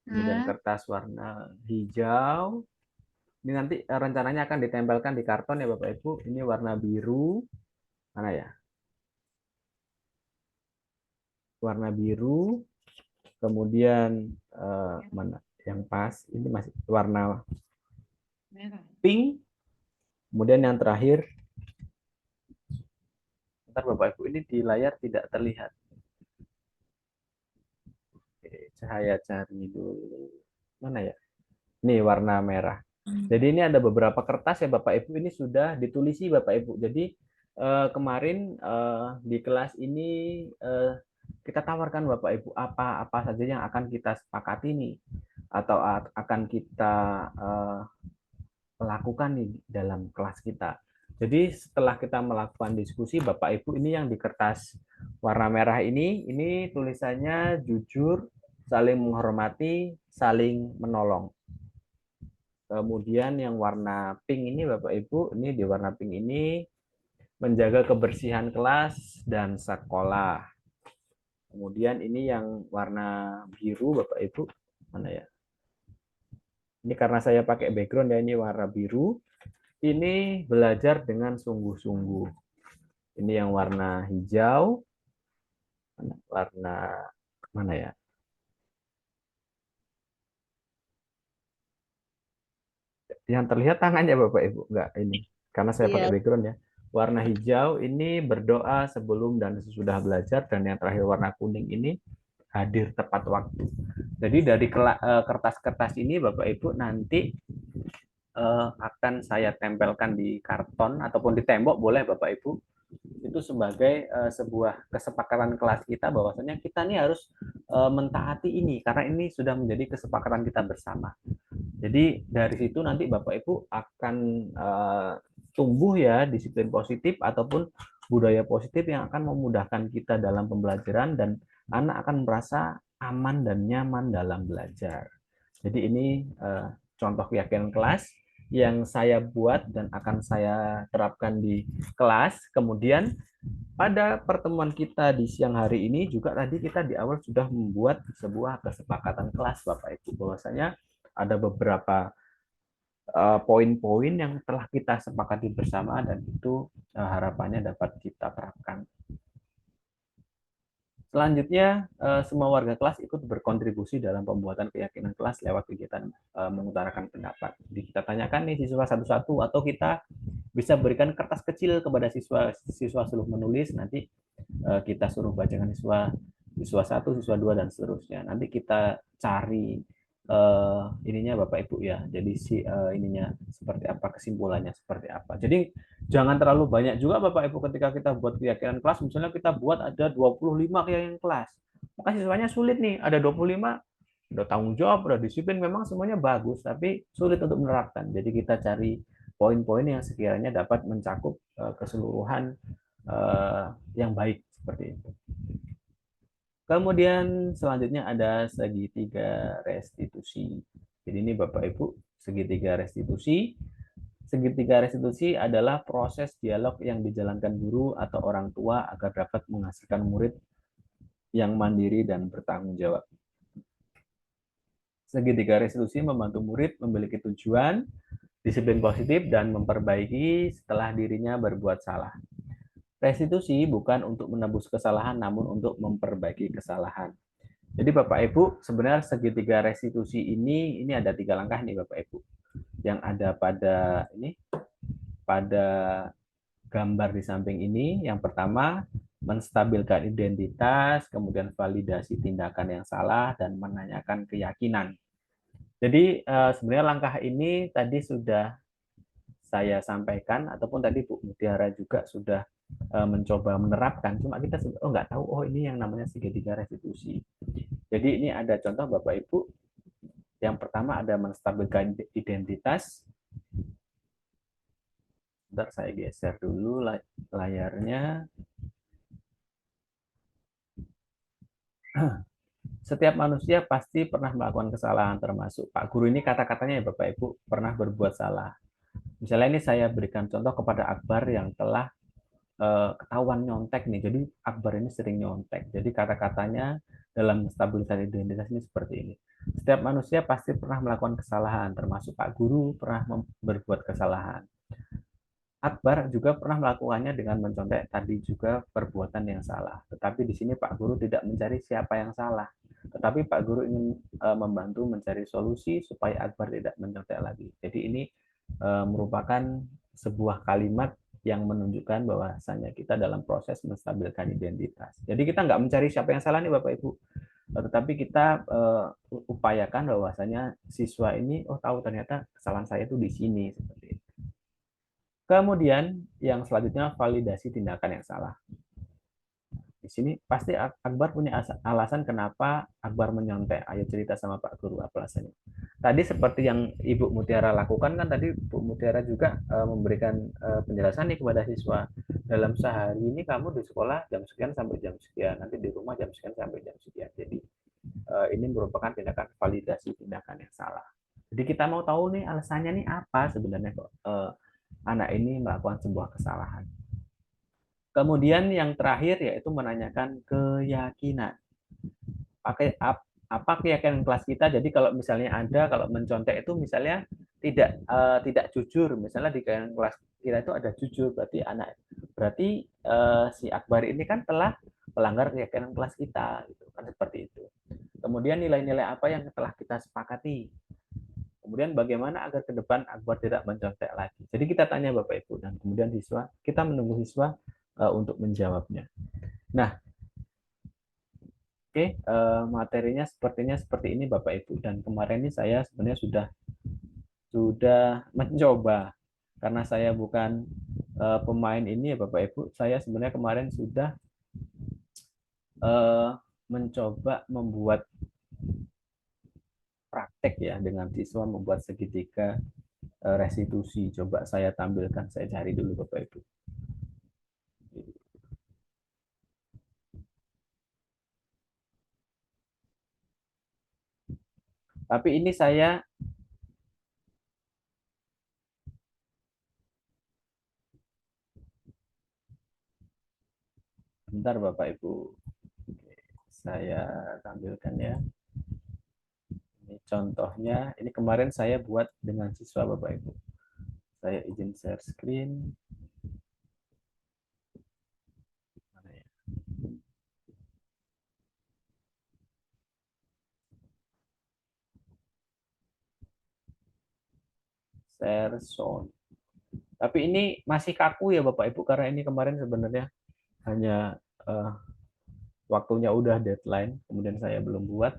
Speaker 1: kemudian kertas warna hijau. Ini nanti rencananya akan ditempelkan di karton ya Bapak Ibu. Ini warna biru. Mana ya? Warna biru. Kemudian mana yang pas? Ini masih warna pink. Kemudian yang terakhir. Bentar Bapak Ibu, ini di layar tidak terlihat. Oke, cahaya cari dulu. Mana ya? Ini warna merah. Jadi ini ada beberapa kertas ya Bapak Ibu, ini sudah ditulisi Bapak Ibu. Jadi kemarin di kelas ini kita tawarkan Bapak Ibu apa saja yang akan kita sepakati nih atau akan kita lakukan nih dalam kelas kita. Jadi setelah kita melakukan diskusi Bapak Ibu, ini yang di kertas warna merah ini tulisannya jujur, saling menghormati, saling menolong. Kemudian yang warna pink ini Bapak Ibu, ini di warna pink ini menjaga kebersihan kelas dan sekolah. Kemudian ini yang warna biru Bapak Ibu, mana ya? Ini karena saya pakai background ya, ini warna biru. Ini belajar dengan sungguh-sungguh. Ini yang warna hijau. Warna mana ya? Yang terlihat tangannya Bapak Ibu, enggak ini. Karena saya pakai background ya. Warna hijau ini berdoa sebelum dan sesudah belajar, dan yang terakhir warna kuning ini hadir tepat waktu. Jadi dari kertas-kertas ini Bapak Ibu nanti akan saya tempelkan di karton ataupun di tembok boleh Bapak Ibu. Itu sebagai sebuah kesepakatan kelas kita bahwasanya kita nih harus mentaati ini karena ini sudah menjadi kesepakatan kita bersama. Jadi dari situ nanti Bapak Ibu akan tumbuh ya disiplin positif ataupun budaya positif yang akan memudahkan kita dalam pembelajaran dan anak akan merasa aman dan nyaman dalam belajar. Jadi ini contoh keyakinan kelas yang saya buat dan akan saya terapkan di kelas. Kemudian pada pertemuan kita di siang hari ini juga tadi kita di awal sudah membuat sebuah kesepakatan kelas Bapak Ibu bahwasanya ada beberapa poin-poin yang telah kita sepakati bersama dan itu harapannya dapat kita terapkan. Selanjutnya, semua warga kelas ikut berkontribusi dalam pembuatan keyakinan kelas lewat kegiatan mengutarakan pendapat. Jadi kita tanyakan nih siswa satu-satu atau kita bisa berikan kertas kecil kepada siswa suruh menulis, nanti kita suruh bacakan siswa 1, siswa 2 dan seterusnya. Nanti kita cari ininya Bapak Ibu ya. Jadi ininya seperti apa, kesimpulannya seperti apa. Jadi jangan terlalu banyak juga Bapak Ibu ketika kita buat keyakinan kelas, misalnya kita buat ada 25 keyakinan kelas. Maka siswanya sulit nih, ada 25 udah tanggung jawab, udah disiplin, memang semuanya bagus, tapi sulit untuk menerapkan. Jadi kita cari poin-poin yang sekiranya dapat mencakup keseluruhan yang baik seperti itu. Kemudian selanjutnya ada segitiga restitusi. Jadi ini Bapak Ibu, segitiga restitusi. Segitiga restitusi adalah proses dialog yang dijalankan guru atau orang tua agar dapat menghasilkan murid yang mandiri dan bertanggung jawab. Segitiga restitusi membantu murid memiliki tujuan, disiplin positif, dan memperbaiki setelah dirinya berbuat salah. Restitusi bukan untuk menebus kesalahan, namun untuk memperbaiki kesalahan. Jadi Bapak Ibu, sebenarnya segitiga restitusi ini ada 3 langkah nih Bapak Ibu. Yang ada pada gambar di samping ini. Yang pertama, menstabilkan identitas, kemudian validasi tindakan yang salah, dan menanyakan keyakinan. Jadi sebenarnya langkah ini tadi sudah saya sampaikan, ataupun tadi Bu Mutiara juga sudah mencoba menerapkan, cuma kita nggak tahu, oh ini yang namanya segitiga restitusi. Jadi ini ada contoh Bapak Ibu. Yang pertama ada menstabilkan identitas. Bentar, saya geser dulu layarnya. Setiap manusia pasti pernah melakukan kesalahan, termasuk Pak Guru. Ini kata-katanya ya Bapak Ibu, pernah berbuat salah. Misalnya ini saya berikan contoh kepada Akbar yang telah ketahuan nyontek nih. Jadi Akbar ini sering nyontek. Jadi kata-katanya dalam stabilitas identitas ini seperti ini. Setiap manusia pasti pernah melakukan kesalahan, termasuk Pak Guru pernah berbuat kesalahan. Akbar juga pernah melakukannya dengan mencontek tadi juga perbuatan yang salah. Tetapi di sini Pak Guru tidak mencari siapa yang salah. Tetapi Pak Guru ingin membantu mencari solusi supaya Akbar tidak mencontek lagi. Jadi ini merupakan sebuah kalimat yang menunjukkan bahwasanya kita dalam proses menstabilkan identitas. Jadi kita nggak mencari siapa yang salah nih Bapak Ibu. Tetapi kita upayakan bahwasanya siswa ini, oh tahu ternyata kesalahan saya itu di sini. Seperti itu. Kemudian yang selanjutnya validasi tindakan yang salah. Di sini pasti Akbar punya alasan kenapa Akbar menyontek. Ayo cerita sama Pak Guru apa alasannya. Tadi seperti yang Ibu Mutiara lakukan kan tadi Bu Mutiara juga memberikan penjelasan nih kepada siswa. Dalam sehari ini kamu di sekolah jam sekian sampai jam sekian, nanti di rumah jam sekian sampai jam sekian. Jadi ini merupakan tindakan validasi tindakan yang salah. Jadi kita mau tahu nih alasannya nih apa sebenarnya kok anak ini melakukan sebuah kesalahan. Kemudian yang terakhir yaitu menanyakan keyakinan. Apa keyakinan kelas kita? Jadi kalau misalnya kalau mencontek itu misalnya tidak jujur, misalnya di kelas kita itu ada jujur, berarti si Akbar ini kan telah melanggar keyakinan kelas kita, gitu kan, seperti itu. Kemudian nilai-nilai apa yang telah kita sepakati? Kemudian bagaimana agar ke depan Akbar tidak mencontek lagi. Jadi kita tanya Bapak Ibu dan kemudian kita menunggu siswa untuk menjawabnya. Nah, oke, materinya sepertinya seperti ini Bapak Ibu, dan kemarin ini saya sebenarnya sudah mencoba, karena saya bukan pemain ini ya Bapak Ibu, saya sebenarnya kemarin sudah mencoba membuat praktek ya dengan siswa membuat segitiga restitusi. Coba saya tampilkan, saya cari dulu Bapak Ibu. Tapi ini saya bentar Bapak Ibu. Oke, saya tampilkan ya. Ini. contohnya, ini kemarin saya buat dengan siswa Bapak Ibu. Saya izin share screen. Mana ya? Share sound. Tapi ini masih kaku ya Bapak Ibu, karena ini kemarin sebenarnya hanya waktunya udah deadline, kemudian saya belum buat.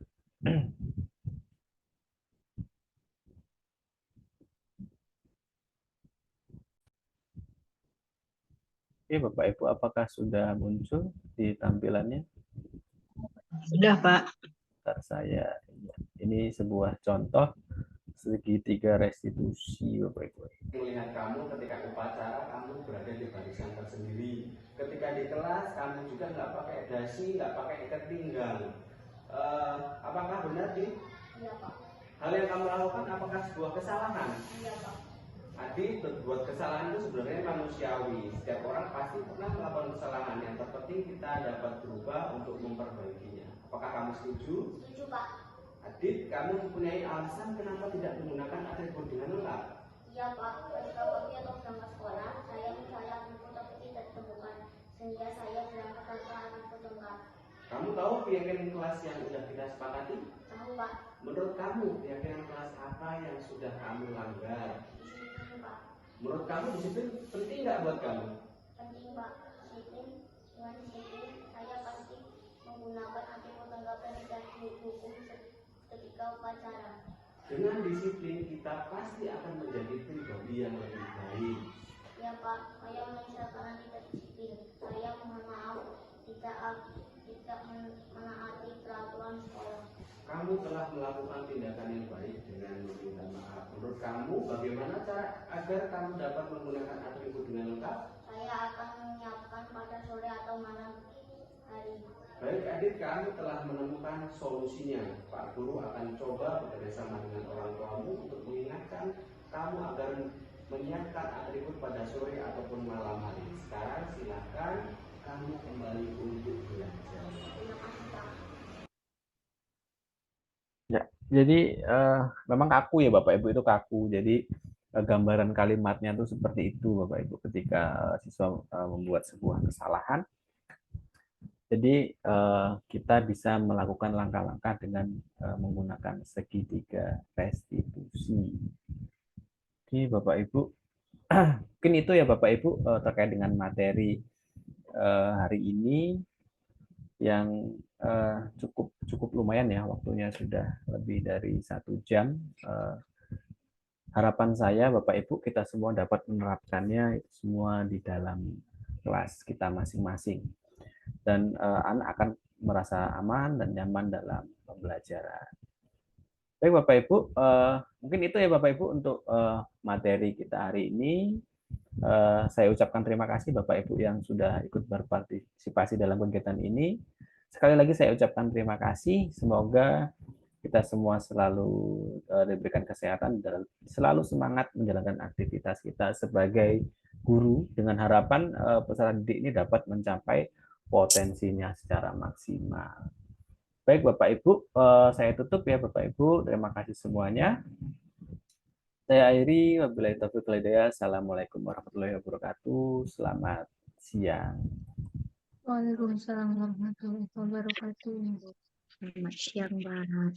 Speaker 1: Oke Bapak Ibu, apakah sudah muncul di tampilannya?
Speaker 3: Sudah, Pak.
Speaker 1: Bentar, saya ini sebuah contoh segitiga restitusi Bapak Ibu.
Speaker 7: Melihat kamu ketika upacara, kamu berada di barisan tersendiri. Ketika di kelas, kamu juga nggak pakai dasi, nggak pakai ikat pinggang. Apakah benar, Di?
Speaker 8: Iya, Pak.
Speaker 7: Hal yang kamu lakukan apakah sebuah kesalahan?
Speaker 8: Iya, Pak.
Speaker 7: Adik, berbuat kesalahan itu sebenarnya manusiawi. Setiap orang pasti pernah melakukan kesalahan. Yang terpenting kita dapat berubah untuk memperbaikinya. Apakah kamu setuju?
Speaker 8: Setuju, Pak.
Speaker 7: Adik, kamu mempunyai alasan kenapa tidak menggunakan atribut dengan lengkap?
Speaker 8: Iya, Pak. Ketika pergi atau berangkat sekolah, saya mencari atribut tapi tidak ditemukan. Sehingga saya berangkat tanpa atribut lengkap.
Speaker 7: Kamu tahu keyakinan kelas yang sudah kita sepakati?
Speaker 8: Tahu, Pak.
Speaker 7: Menurut kamu, keyakinan kelas apa yang sudah kamu langgar?
Speaker 8: Disiplin, Pak.
Speaker 7: Menurut kamu disiplin penting nggak buat kamu?
Speaker 8: Penting, Pak. Disiplin. Dengan disiplin, saya pasti menggunakan atribut lengkap dan tidak dihukum ketika upacara.
Speaker 7: Dengan disiplin kita pasti akan menjadi pribadi yang lebih baik.
Speaker 8: Ya, Pak. Saya menyesal karena tidak disiplin. Saya mohon maaf tidak menaati peraturan sekolah.
Speaker 7: Kamu telah melakukan tindakan yang baik dengan meminta maaf. Menurut kamu, bagaimana cara agar kamu dapat menggunakan atribut dengan lengkap?
Speaker 8: Saya akan menyiapkan pada sore atau malam hari.
Speaker 7: Baik adik, kami telah menemukan solusinya. Pak Guru akan coba bekerjasama dengan orang tuamu untuk mengingatkan kamu agar menyiapkan atribut pada sore ataupun malam hari. Sekarang silakan kamu kembali untuk belajar.
Speaker 8: Terima kasih, Pak.
Speaker 1: Ya, jadi memang kaku ya Bapak Ibu, itu kaku. Jadi gambaran kalimatnya itu seperti itu Bapak Ibu ketika siswa membuat sebuah kesalahan. Jadi kita bisa melakukan langkah-langkah dengan menggunakan segitiga restitusi. Oke Bapak Ibu, mungkin itu ya Bapak Ibu terkait dengan materi hari ini yang cukup lumayan ya, waktunya sudah lebih dari 1 jam. Harapan saya Bapak Ibu kita semua dapat menerapkannya itu semua di dalam kelas kita masing-masing. Dan anak akan merasa aman dan nyaman dalam pembelajaran. Baik Bapak Ibu, mungkin itu ya Bapak Ibu untuk materi kita hari ini. Saya ucapkan terima kasih Bapak Ibu yang sudah ikut berpartisipasi dalam kegiatan ini. Sekali lagi saya ucapkan terima kasih. Semoga kita semua selalu diberikan kesehatan dan selalu semangat menjalankan aktivitas kita sebagai guru dengan harapan peserta didik ini dapat mencapai potensinya secara maksimal. Baik Bapak Ibu, saya tutup ya Bapak Ibu. Terima kasih semuanya. Saya akhiri, wabillahi taufiq wal hidayah. Assalamualaikum warahmatullahi wabarakatuh. Selamat siang.
Speaker 2: Waalaikumsalam warahmatullahi wabarakatuh. Selamat siang, Pak.